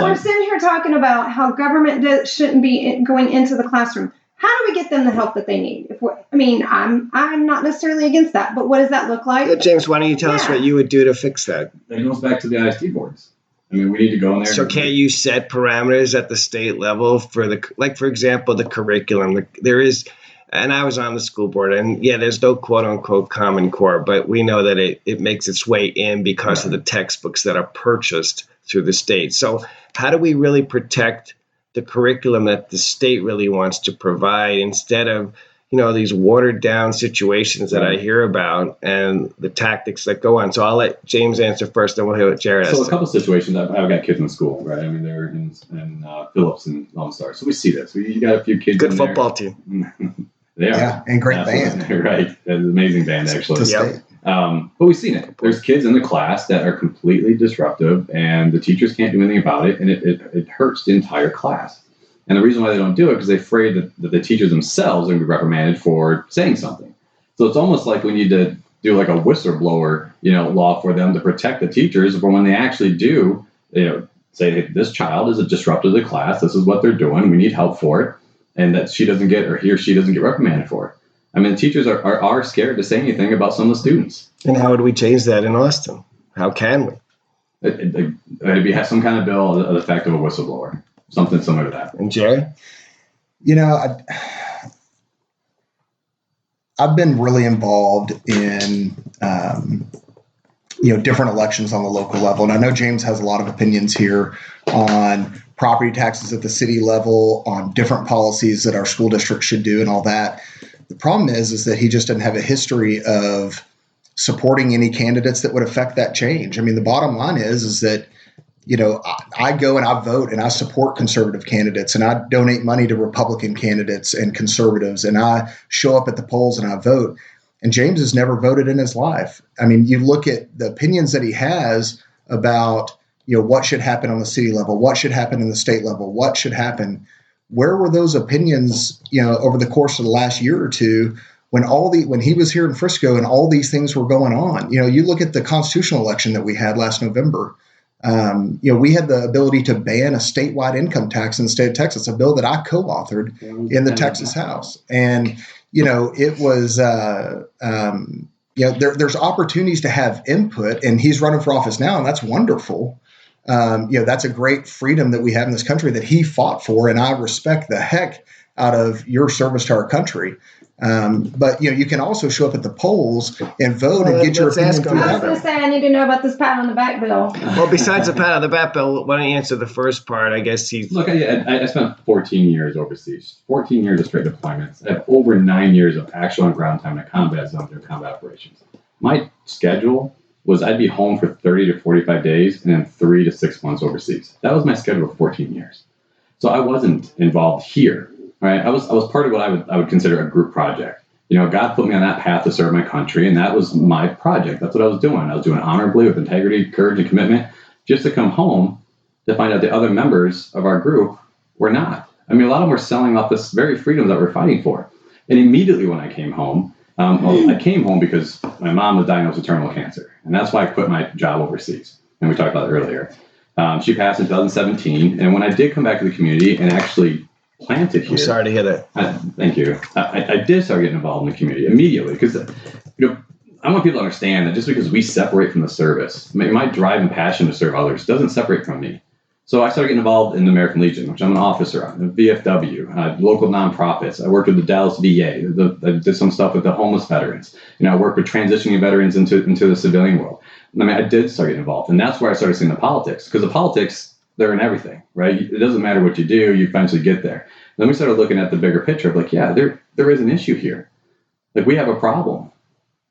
we're sitting here talking about how government shouldn't be going into the classroom. How do we get them the help that they need? I'm not necessarily against that, but what does that look like? James, why don't you tell us what you would do to fix that? That goes back to the ISD boards. I mean, we need to go in there. So can't you set parameters at the state level for for example, the curriculum? There is, and I was on the school board, and there's no quote unquote Common Core, but we know that it makes its way in because of the textbooks that are purchased through the state. So how do we really protect the curriculum that the state really wants to provide instead of, these watered down situations that I hear about and the tactics that go on? So I'll let James answer first, then we'll hear what Jared has. So a couple situations, I've got kids in school, right? I mean, they're in Phillips and Lone Star. So we see this. You got a few kids. Good football team. They are. Yeah, and great band. Right. An amazing band, actually. Yep. But we've seen it. There's kids in the class that are completely disruptive, and the teachers can't do anything about it, and it hurts the entire class. And the reason why they don't do it is they're afraid that the teachers themselves are going to be reprimanded for saying something. So it's almost like we need to do like a whistleblower, law for them to protect the teachers for when they actually do, say, hey, this child is a disruptor to the class. This is what they're doing. We need help for it. And that she doesn't get, or he or she doesn't get reprimanded for it. I mean, the teachers are scared to say anything about some of the students. And how would we change that in Austin? How can we? It'd have some kind of bill of the effect of a whistleblower. Something similar to that. And Jerry? I've been really involved in, different elections on the local level. And I know James has a lot of opinions here on property taxes at the city level, on different policies that our school district should do and all that. The problem is that he just doesn't have a history of supporting any candidates that would affect that change. I mean, the bottom line is that, I go and I vote and I support conservative candidates and I donate money to Republican candidates and conservatives and I show up at the polls and I vote. And James has never voted in his life. I mean, you look at the opinions that he has about, what should happen on the city level, what should happen in the state level, what should happen. Where were those opinions, over the course of the last year or two when he was here in Frisco and all these things were going on? You look at the constitutional election that we had last November. We had the ability to ban a statewide income tax in the state of Texas, a bill that I co-authored in the Texas House. And, it was, there's opportunities to have input, and he's running for office now, and that's wonderful. That's a great freedom that we have in this country that he fought for, and I respect the heck out of your service to our country. But you can also show up at the polls and vote and get your opinion from I was going to say, I need to know about this pat on the back bill. Well, besides the pat on the back bill, why don't you answer the first part? I guess Look, I spent 14 years overseas, 14 years of straight deployments. I have over 9 years of actual on-ground time in a combat zone during combat operations. My schedule was I'd be home for 30 to 45 days and then 3 to 6 months overseas. That was my schedule for 14 years. So I wasn't involved here. Right, I was part of what I would consider a group project. God put me on that path to serve my country, and that was my project. That's what I was doing. I was doing honorably with integrity, courage, and commitment, just to come home to find out the other members of our group were not. I mean, a lot of them were selling off this very freedom that we're fighting for. And immediately when I came home, I came home because my mom was diagnosed with terminal cancer, and that's why I quit my job overseas. And we talked about it earlier. She passed in 2017, and when I did come back to the community and actually planted here. I'm sorry to hear that. Thank you. I did start getting involved in the community immediately because, I want people to understand that just because we separate from the service, my drive and passion to serve others doesn't separate from me. So I started getting involved in the American Legion, which I'm an officer on, the VFW, local nonprofits. I worked with the Dallas VA. I did some stuff with the homeless veterans. I worked with transitioning veterans into the civilian world. I did start getting involved, and that's where I started seeing the politics, because the politics, they're in everything, right? It doesn't matter what you do, you eventually get there. Then we started looking at the bigger picture of there is an issue here. We have a problem,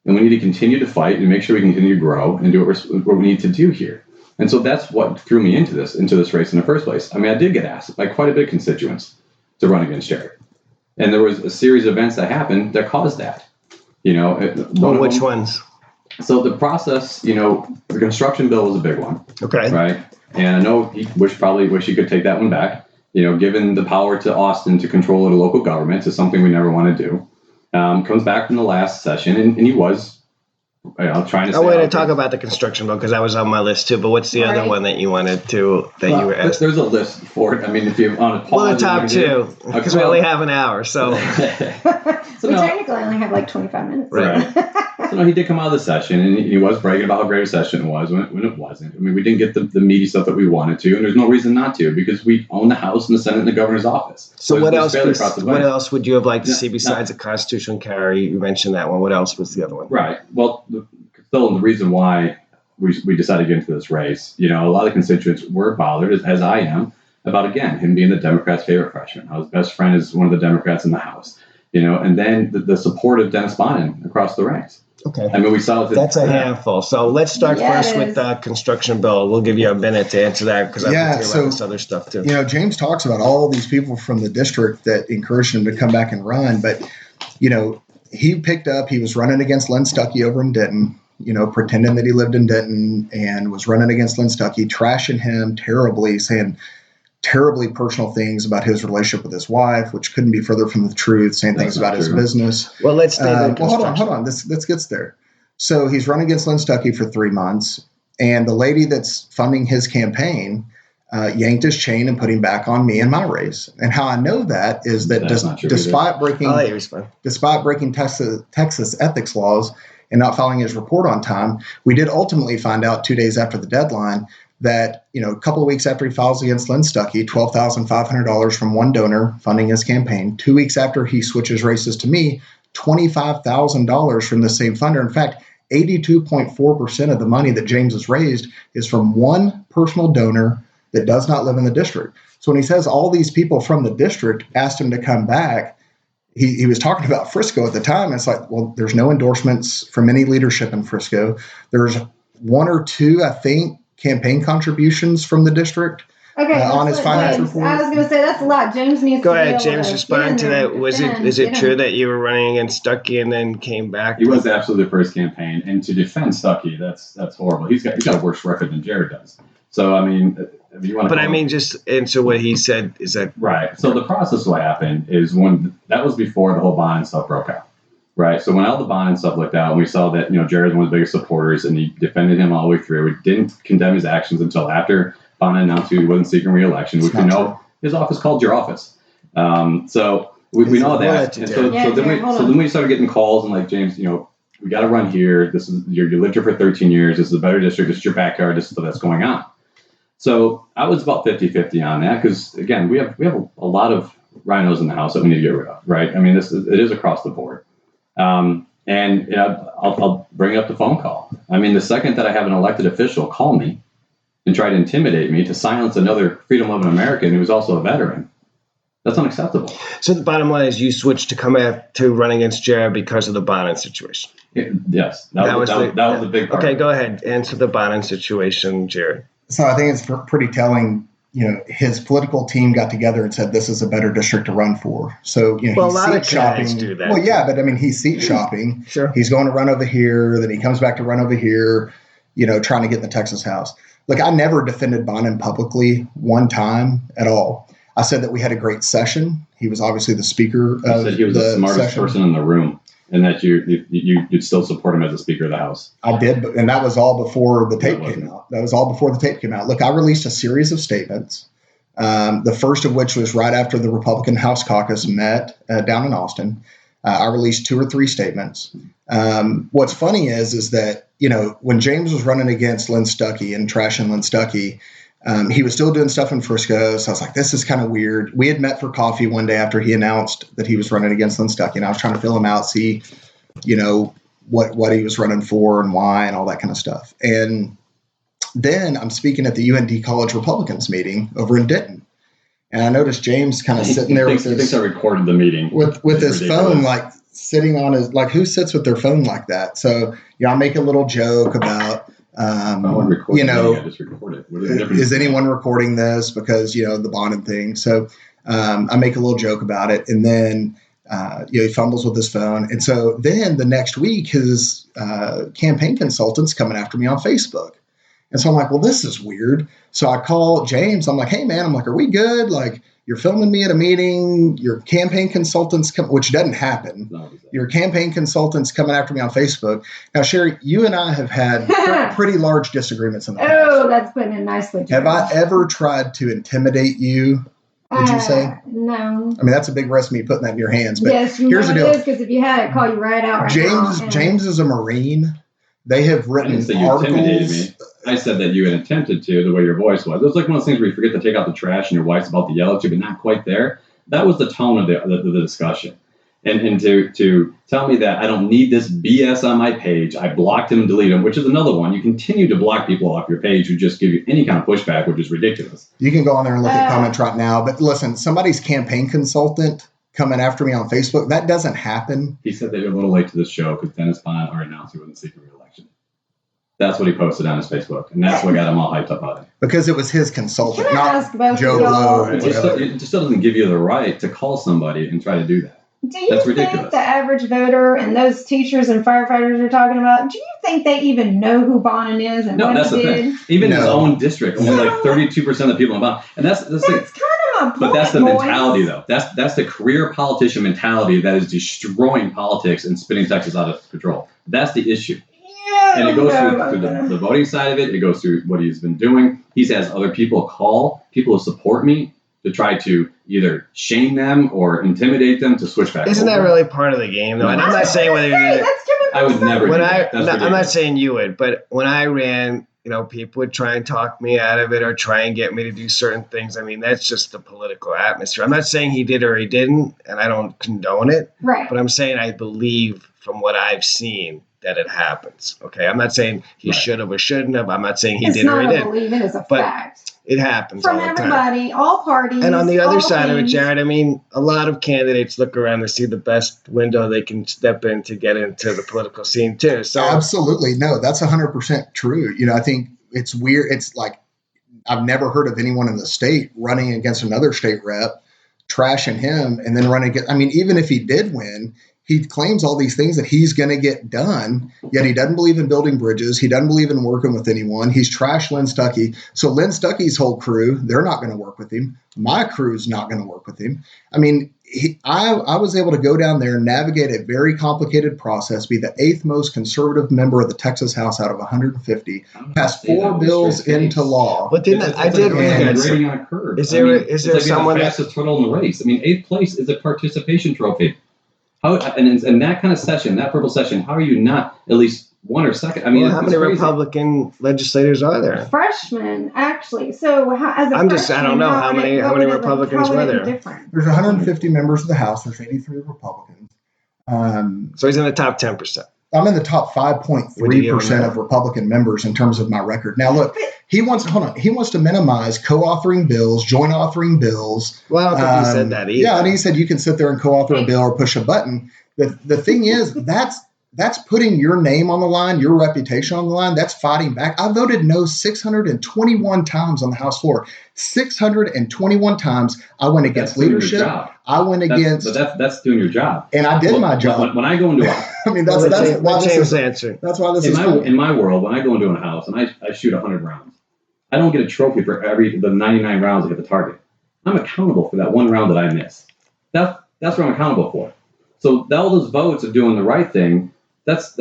and we need to continue to fight and make sure we continue to grow and do what we need to do here. And so that's what threw me into this race in the first place. I did get asked by quite a bit of constituents to run against Jared. And there was a series of events that happened that caused that. Which ones? So the process, the construction bill was a big one. Okay. Right. And I know he probably wish he could take that one back. Given the power to Austin to control the local government is something we never want to do. Comes back from the last session, and he was trying to. I want to talk about the construction bill because that was on my list too. But what's the other one that you wanted to you were asked? There's a list for it. If you want to pause. Well, the top two, because we only have an hour, so. We technically only have 25 minutes. Right. So he did come out of the session, and he was bragging about how great a session it was when it wasn't. We didn't get the meaty stuff that we wanted to, and there's no reason not to because we own the House and the Senate and the governor's office. So what else would you have liked to see besides the constitutional carry? You mentioned that one. What else was the other one? Right. Well, still the reason why we decided to get into this race, a lot of constituents were bothered, as I am, about, again, him being the Democrats' favorite freshman. His best friend is one of the Democrats in the House, and then the support of Dennis Bonnen across the ranks. Okay. I mean, we saw that's a handful. So let's start first with the construction bill. We'll give you a minute to answer that because I want to hear about this other stuff too. James talks about all these people from the district that encouraged him to come back and run, but he was running against Lynn Stuckey over in Denton, pretending that he lived in Denton and was running against Lynn Stuckey, trashing him terribly, saying terribly personal things about his relationship with his wife, which couldn't be further from the truth, saying things about his business. Well, let's stay there. Hold on. This gets there. So he's running against Lynn Stuckey for 3 months, and the lady that's funding his campaign yanked his chain and put him back on me in my race. And how I know that is that despite breaking Texas ethics laws and not filing his report on time, we did ultimately find out 2 days after the deadline that, a couple of weeks after he files against Lynn Stuckey, $12,500 from one donor funding his campaign. 2 weeks after he switches races to me, $25,000 from the same funder. In fact, 82.4% of the money that James has raised is from one personal donor that does not live in the district. So when he says all these people from the district asked him to come back, he was talking about Frisco at the time. It's like, well, there's no endorsements from any leadership in Frisco. There's 1 or 2, I think, campaign contributions from the district on his finance report. I was going to say that's a lot. James needs Go to ahead, James, respond to that. Is it true that you were running against Stuckey and then came back? He was absolutely the first campaign, and to defend Stuckey, that's horrible. He's got a worse record than Jared does. So I mean, if you want to. But I mean, just answer what he said. Is that right? So the process, what happened is when that was before the whole bond stuff broke out. Right. So when all the bond and stuff looked out, and we saw that, Jared's one of the biggest supporters, and he defended him all the way through. We didn't condemn his actions until after Bond announced he wasn't seeking re-election, which we know his office called your office. So we know that. And so then we started getting calls and like, James, we got to run here. This is you lived here for 13 years. This is a better district. This is your backyard. This is what's going on. So I was about 50-50 on that because, again, we have a lot of rhinos in the house that we need to get rid of. Right. I mean, it is across the board. And I'll bring up the phone call. I mean, the second that I have an elected official call me and try to intimidate me to silence another freedom-loving American who is also a veteran, that's unacceptable. So the bottom line is you switched to run against Jared because of the Bonnen situation. Yes, that was the big part. Okay, go ahead. Answer the Bonnen situation, Jared. So I think it's pretty telling. His political team got together and said this is a better district to run for. So, a lot of candidates do that. Well, yeah, but I mean, he's seat shopping. Sure. He's going to run over here, then he comes back to run over here, trying to get in the Texas House. Look, I never defended Bonnen publicly one time at all. I said that we had a great session. He was obviously the speaker of the session. He was the smartest person in the room, and that you'd still support him as the Speaker of the House. I did, and that was all before the tape came out. Look, I released a series of statements, the first of which was right after the Republican House caucus met down in Austin. I released 2 or 3 statements. What's funny is that, when James was running against Lynn Stuckey and trashing Lynn Stuckey, he was still doing stuff in Frisco. So I was like, this is kind of weird. We had met for coffee one day after he announced that he was running against Lynn Stuckey, and I was trying to fill him out, see, what he was running for and why and all that kind of stuff. And then I'm speaking at the UND College Republicans meeting over in Denton. And I noticed James kind of sitting there with his... He thinks I recorded the meeting. With his phone, like, sitting on his... Like, who sits with their phone like that? So, I make a little joke about... I just record it. Is anyone recording this? Because, the Bonnen thing. So I make a little joke about it. And then, he fumbles with his phone. And so then the next week, his campaign consultant's coming after me on Facebook. And so I'm like, well, this is weird. So I call James. I'm like, hey, man, are we good? Like, you're filming me at a meeting. Your campaign consultant's which doesn't happen. Your campaign consultant's coming after me on Facebook. Now, Sherry, you and I have had pretty large disagreements in the past. Oh, that's putting it nicely. Have I ever tried to intimidate you? Would you say? No. I mean, that's a big risk, me putting that in your hands. But yes, here's the deal. Because if you had, I'd call you right out. James is a Marine. They have written articles. You intimidated me. I said that you had attempted to, the way your voice was. It was like one of those things where you forget to take out the trash and your wife's about to yell at you, but not quite there. That was the tone of the discussion. And to tell me that I don't need this BS on my page, I blocked him and deleted him, which is another one. You continue to block people off your page who just give you any kind of pushback, which is ridiculous. You can go on there and look at comments right now. But listen, somebody's campaign consultant coming after me on Facebook, that doesn't happen. He said that you're a little late to this show because Dennis Pond already announced he wasn't seeking re-election. That's what he posted on his Facebook, and that's what got him all hyped up about it. Because it was his consultant, Can I not ask both Joe of y'all? Blow. It just doesn't give you the right to call somebody and try to do that. Do you That's think ridiculous. the average voter and those teachers and firefighters you're talking about, do you think they even know who Bonin is and No, what that's he the did? thing. Even his own district, only like 32% of the people in Bonin. And that's the thing. That's kind of my point, But that's the boys. mentality, though. That's the career politician mentality that is destroying politics and spinning Texas out of control. That's the issue. Yeah, And it goes through the voting side of it. It goes through what he's been doing. He has other people call, people who support me, to try to either shame them or intimidate them to switch back. Isn't that really part of the game, though? And I'm not saying whether you did it. I would never. When do that. I'm not saying you would, but when I ran, people would try and talk me out of it or try and get me to do certain things. I mean, that's just the political atmosphere. I'm not saying he did or he didn't, and I don't condone it. Right. But I'm saying I believe from what I've seen that it happens. Okay, I'm not saying he should have or shouldn't have. I'm not saying he did or he didn't. Believe it is a but fact. It happens From all the time. everybody, all parties. And on the other all side of it, things. Jared, I mean, a lot of candidates look around to see the best window they can step in to get into the political scene too. So Absolutely. No, that's 100% true. I think it's weird. It's like, I've never heard of anyone in the state running against another state rep, trashing him, and then running against, I mean, even if he did win, he claims all these things that he's going to get done, yet he doesn't believe in building bridges. He doesn't believe in working with anyone. He's trashed Lynn Stuckey. So Lynn Stuckey's whole crew, they're not going to work with him. My crew's not going to work with him. I mean, I was able to go down there and navigate a very complicated process, be the 8th most conservative member of the Texas House out of 150, pass 4 bills into law. But I did read that. Is there someone that's the turtle in the race? I mean, 8th place is a participation trophy. How, and in that kind of session, that purple session, how are you not at least 1 or second? I mean, how many crazy. Republican legislators are there? Freshmen, actually. So as a I don't know how many Republicans were there. There's 150 members of the House. There's 83 Republicans. So he's in the top 10%. I'm in the top 5.3% of Republican members in terms of my record. Now, look, he wants to minimize co-authoring bills, joint authoring bills. Well, I don't think he said that either. Yeah, and he said you can sit there and co-author a bill or push a button. The thing is, that's putting your name on the line, your reputation on the line. That's fighting back. I voted no 621 times on the House floor. 621 times I went against leadership. I went against. But that's doing your job. And I did my job. When I go into I mean, that's why this is answer. That's why this is in my world. When I go into a house and I shoot 100 rounds, I don't get a trophy for the 99 rounds I hit the target. I'm accountable for that one round that I miss. That's what I'm accountable for. So all those votes of doing the right thing, that's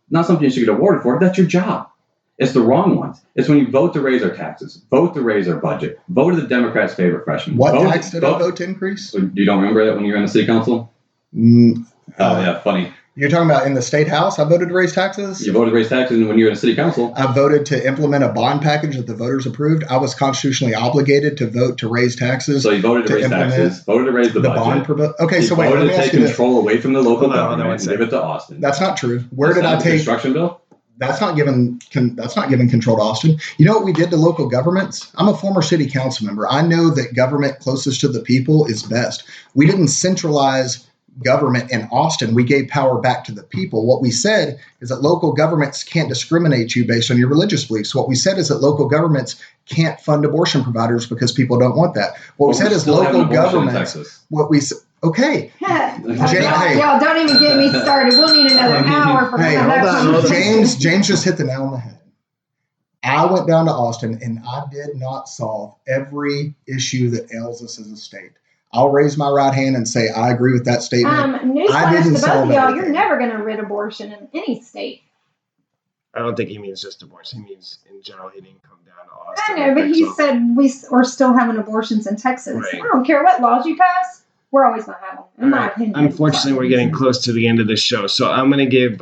not something you should get awarded for. That's your job. It's the wrong ones. It's when you vote to raise our taxes, vote to raise our budget, vote to the Democrats' favorite freshman. What tax did I vote to increase? You don't remember that when you were in the city council? Yeah, funny. You're talking about in the state house, I voted to raise taxes? You voted to raise taxes when you were in the city council. I voted to implement a bond package that the voters approved. I was constitutionally obligated to vote to raise taxes. So you voted to raise taxes, voted to raise the budget. Okay, so wait, voted let me to ask take you control away from the local government and give it to Austin. That's not true. Where did I take construction bill? That's not giving control to Austin. You know what we did to local governments? I'm a former city council member. I know that government closest to the people is best. We didn't centralize government in Austin. We gave power back to the people. What we said is that local governments can't discriminate you based on your religious beliefs. What we said is that local governments can't fund abortion providers because people don't want that. What we said is local governments. What we said. Okay. Y'all don't even get me started. We'll need another hour for that. James just hit the nail on the head. I went down to Austin and I did not solve every issue that ails us as a state. I'll raise my right hand and say I agree with that statement. Newsflash to both of y'all, you're never going to rid abortion in any state. I don't think he means just abortion. He means in general he didn't come down to Austin. I know, but he said we're still having abortions in Texas. Right. I don't care what laws you pass. We're always going to have them, in my opinion. Unfortunately, we're getting close to the end of the show. So I'm going to give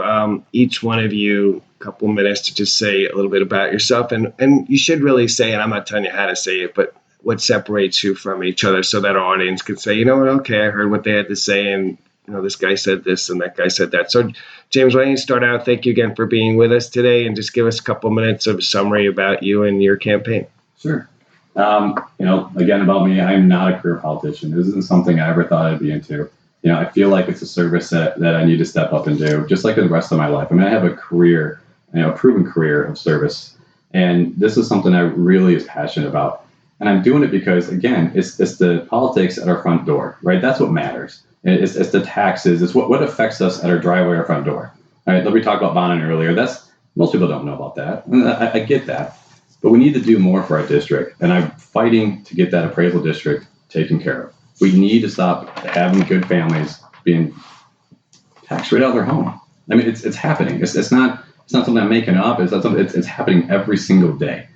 each one of you a couple minutes to just say a little bit about yourself. And you should really say, and I'm not telling you how to say it, but what separates you from each other so that our audience could say, you know what, okay, I heard what they had to say and this guy said this and that guy said that. So, James, why don't you start out? Thank you again for being with us today, and just give us a couple minutes of summary about you and your campaign. Sure. Again, about me, I'm not a career politician. This isn't something I ever thought I'd be into. I feel like it's a service that I need to step up and do, just like the rest of my life. I mean, I have a career, a proven career of service, and this is something I really is passionate about. And I'm doing it because, again, it's the politics at our front door, right? That's what matters. It's the taxes. It's what affects us at our driveway, our front door. All right, we talked about bonding earlier. Most people don't know about that. I get that. But we need to do more for our district, and I'm fighting to get that appraisal district taken care of. We need to stop having good families being taxed right out of their home. I mean, it's happening. It's not something I'm making up. It's happening every single day,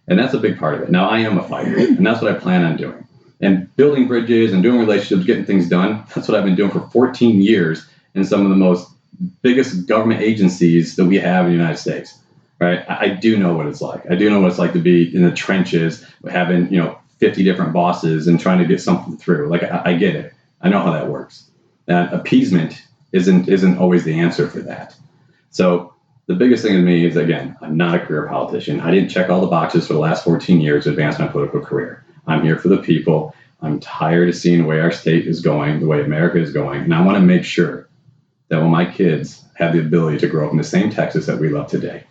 and that's a big part of it. Now, I am a fighter, and that's what I plan on doing. And building bridges and doing relationships, getting things done. That's what I've been doing for 14 years in some of the most biggest government agencies that we have in the United States. Right? I do know what it's like. I do know what it's like to be in the trenches, having 50 different bosses and trying to get something through. Like I get it. I know how that works. Appeasement isn't always the answer for that. So the biggest thing to me is, again, I'm not a career politician. I didn't check all the boxes for the last 14 years to advance my political career. I'm here for the people. I'm tired of seeing the way our state is going, the way America is going, and I want to make sure that when my kids have the ability to grow up in the same Texas that we love today.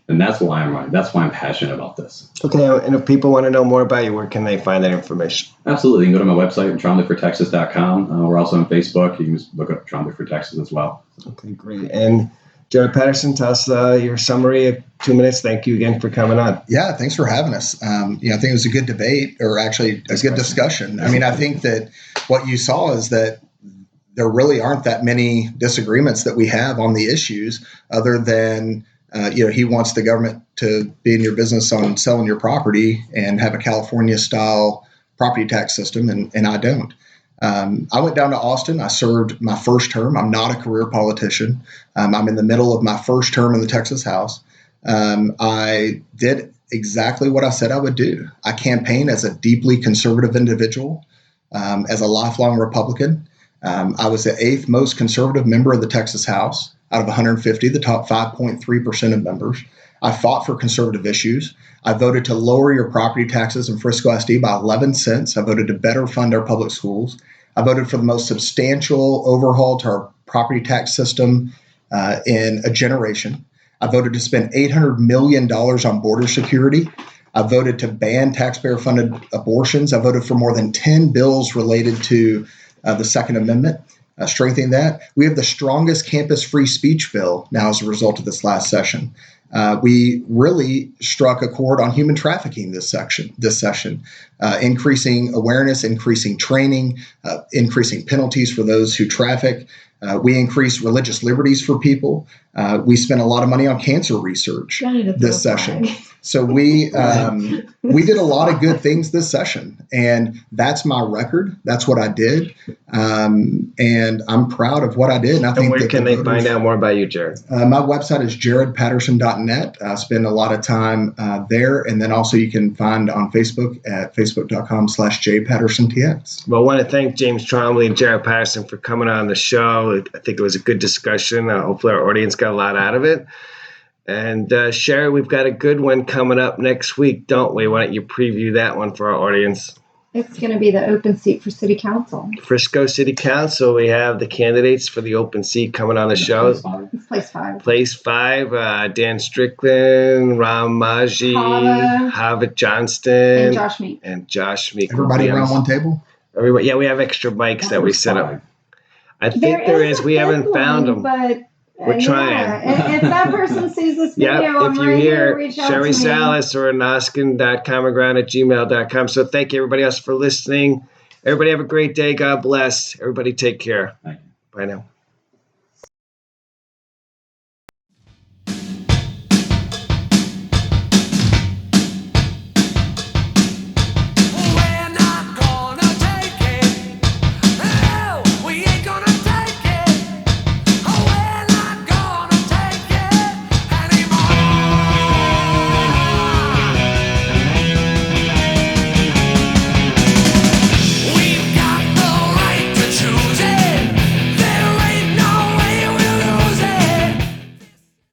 And that's why I'm running. That's why I'm passionate about this. Okay, and if people want to know more about you, where can they find that information? Absolutely. You can go to my website, tromblyfortexas.com. We're also on Facebook. You can just look up Trombly for Texas as well. Okay, great. And Jared Patterson, tell us your summary of 2 minutes. Thank you again for coming on. Yeah, thanks for having us. I think it was a good debate, or actually a good discussion. I mean, I think that what you saw is that there really aren't that many disagreements that we have on the issues, other than he wants the government to be in your business on selling your property and have a California-style property tax system, and I don't. I went down to Austin. I served my first term. I'm not a career politician. I'm in the middle of my first term in the Texas House. I did exactly what I said I would do. I campaigned as a deeply conservative individual, as a lifelong Republican. I was the 8th most conservative member of the Texas House. Out of 150, the top 5.3% of members. I fought for conservative issues. I voted to lower your property taxes in Frisco ISD by 11 cents. I voted to better fund our public schools. I voted for the most substantial overhaul to our property tax system in a generation. I voted to spend $800 million on border security. I voted to ban taxpayer-funded abortions. I voted for more than 10 bills related to the Second Amendment. Strengthening that. We have the strongest campus free speech bill now as a result of this last session. We really struck a chord on human trafficking this session, increasing awareness, increasing training, increasing penalties for those who traffic. We increased religious liberties for people. We spent a lot of money on cancer research this session. So we did a lot of good things this session, and that's my record. That's what I did, and I'm proud of what I did. And I think where can they find out more about you, Jared? My website is jaredpatterson.net. I spend a lot of time there, and then also you can find on Facebook at facebook.com/jpattersontx. Well, I want to thank James Trombly and Jared Patterson for coming on the show. I think it was a good discussion. Hopefully our audience got a lot out of it. And Sherry, we've got a good one coming up next week, don't we? Why don't you preview that one for our audience? It's going to be the open seat for City Council. Frisco City Council. We have the candidates for the open seat coming on the show. It's place 5. Place 5, Dan Strickland, Ram Maji, Havit Johnston, and Josh Meek. Everybody around one table? Everybody, yeah, we have extra mics that we set up. I think there is. We haven't found them. But we're trying. Yeah. If that person sees this video, if you hear Sherry Salas or noskin.commongground@gmail.com. So thank you, everybody else, for listening. Everybody have a great day. God bless. Everybody take care. Thank you. Bye now.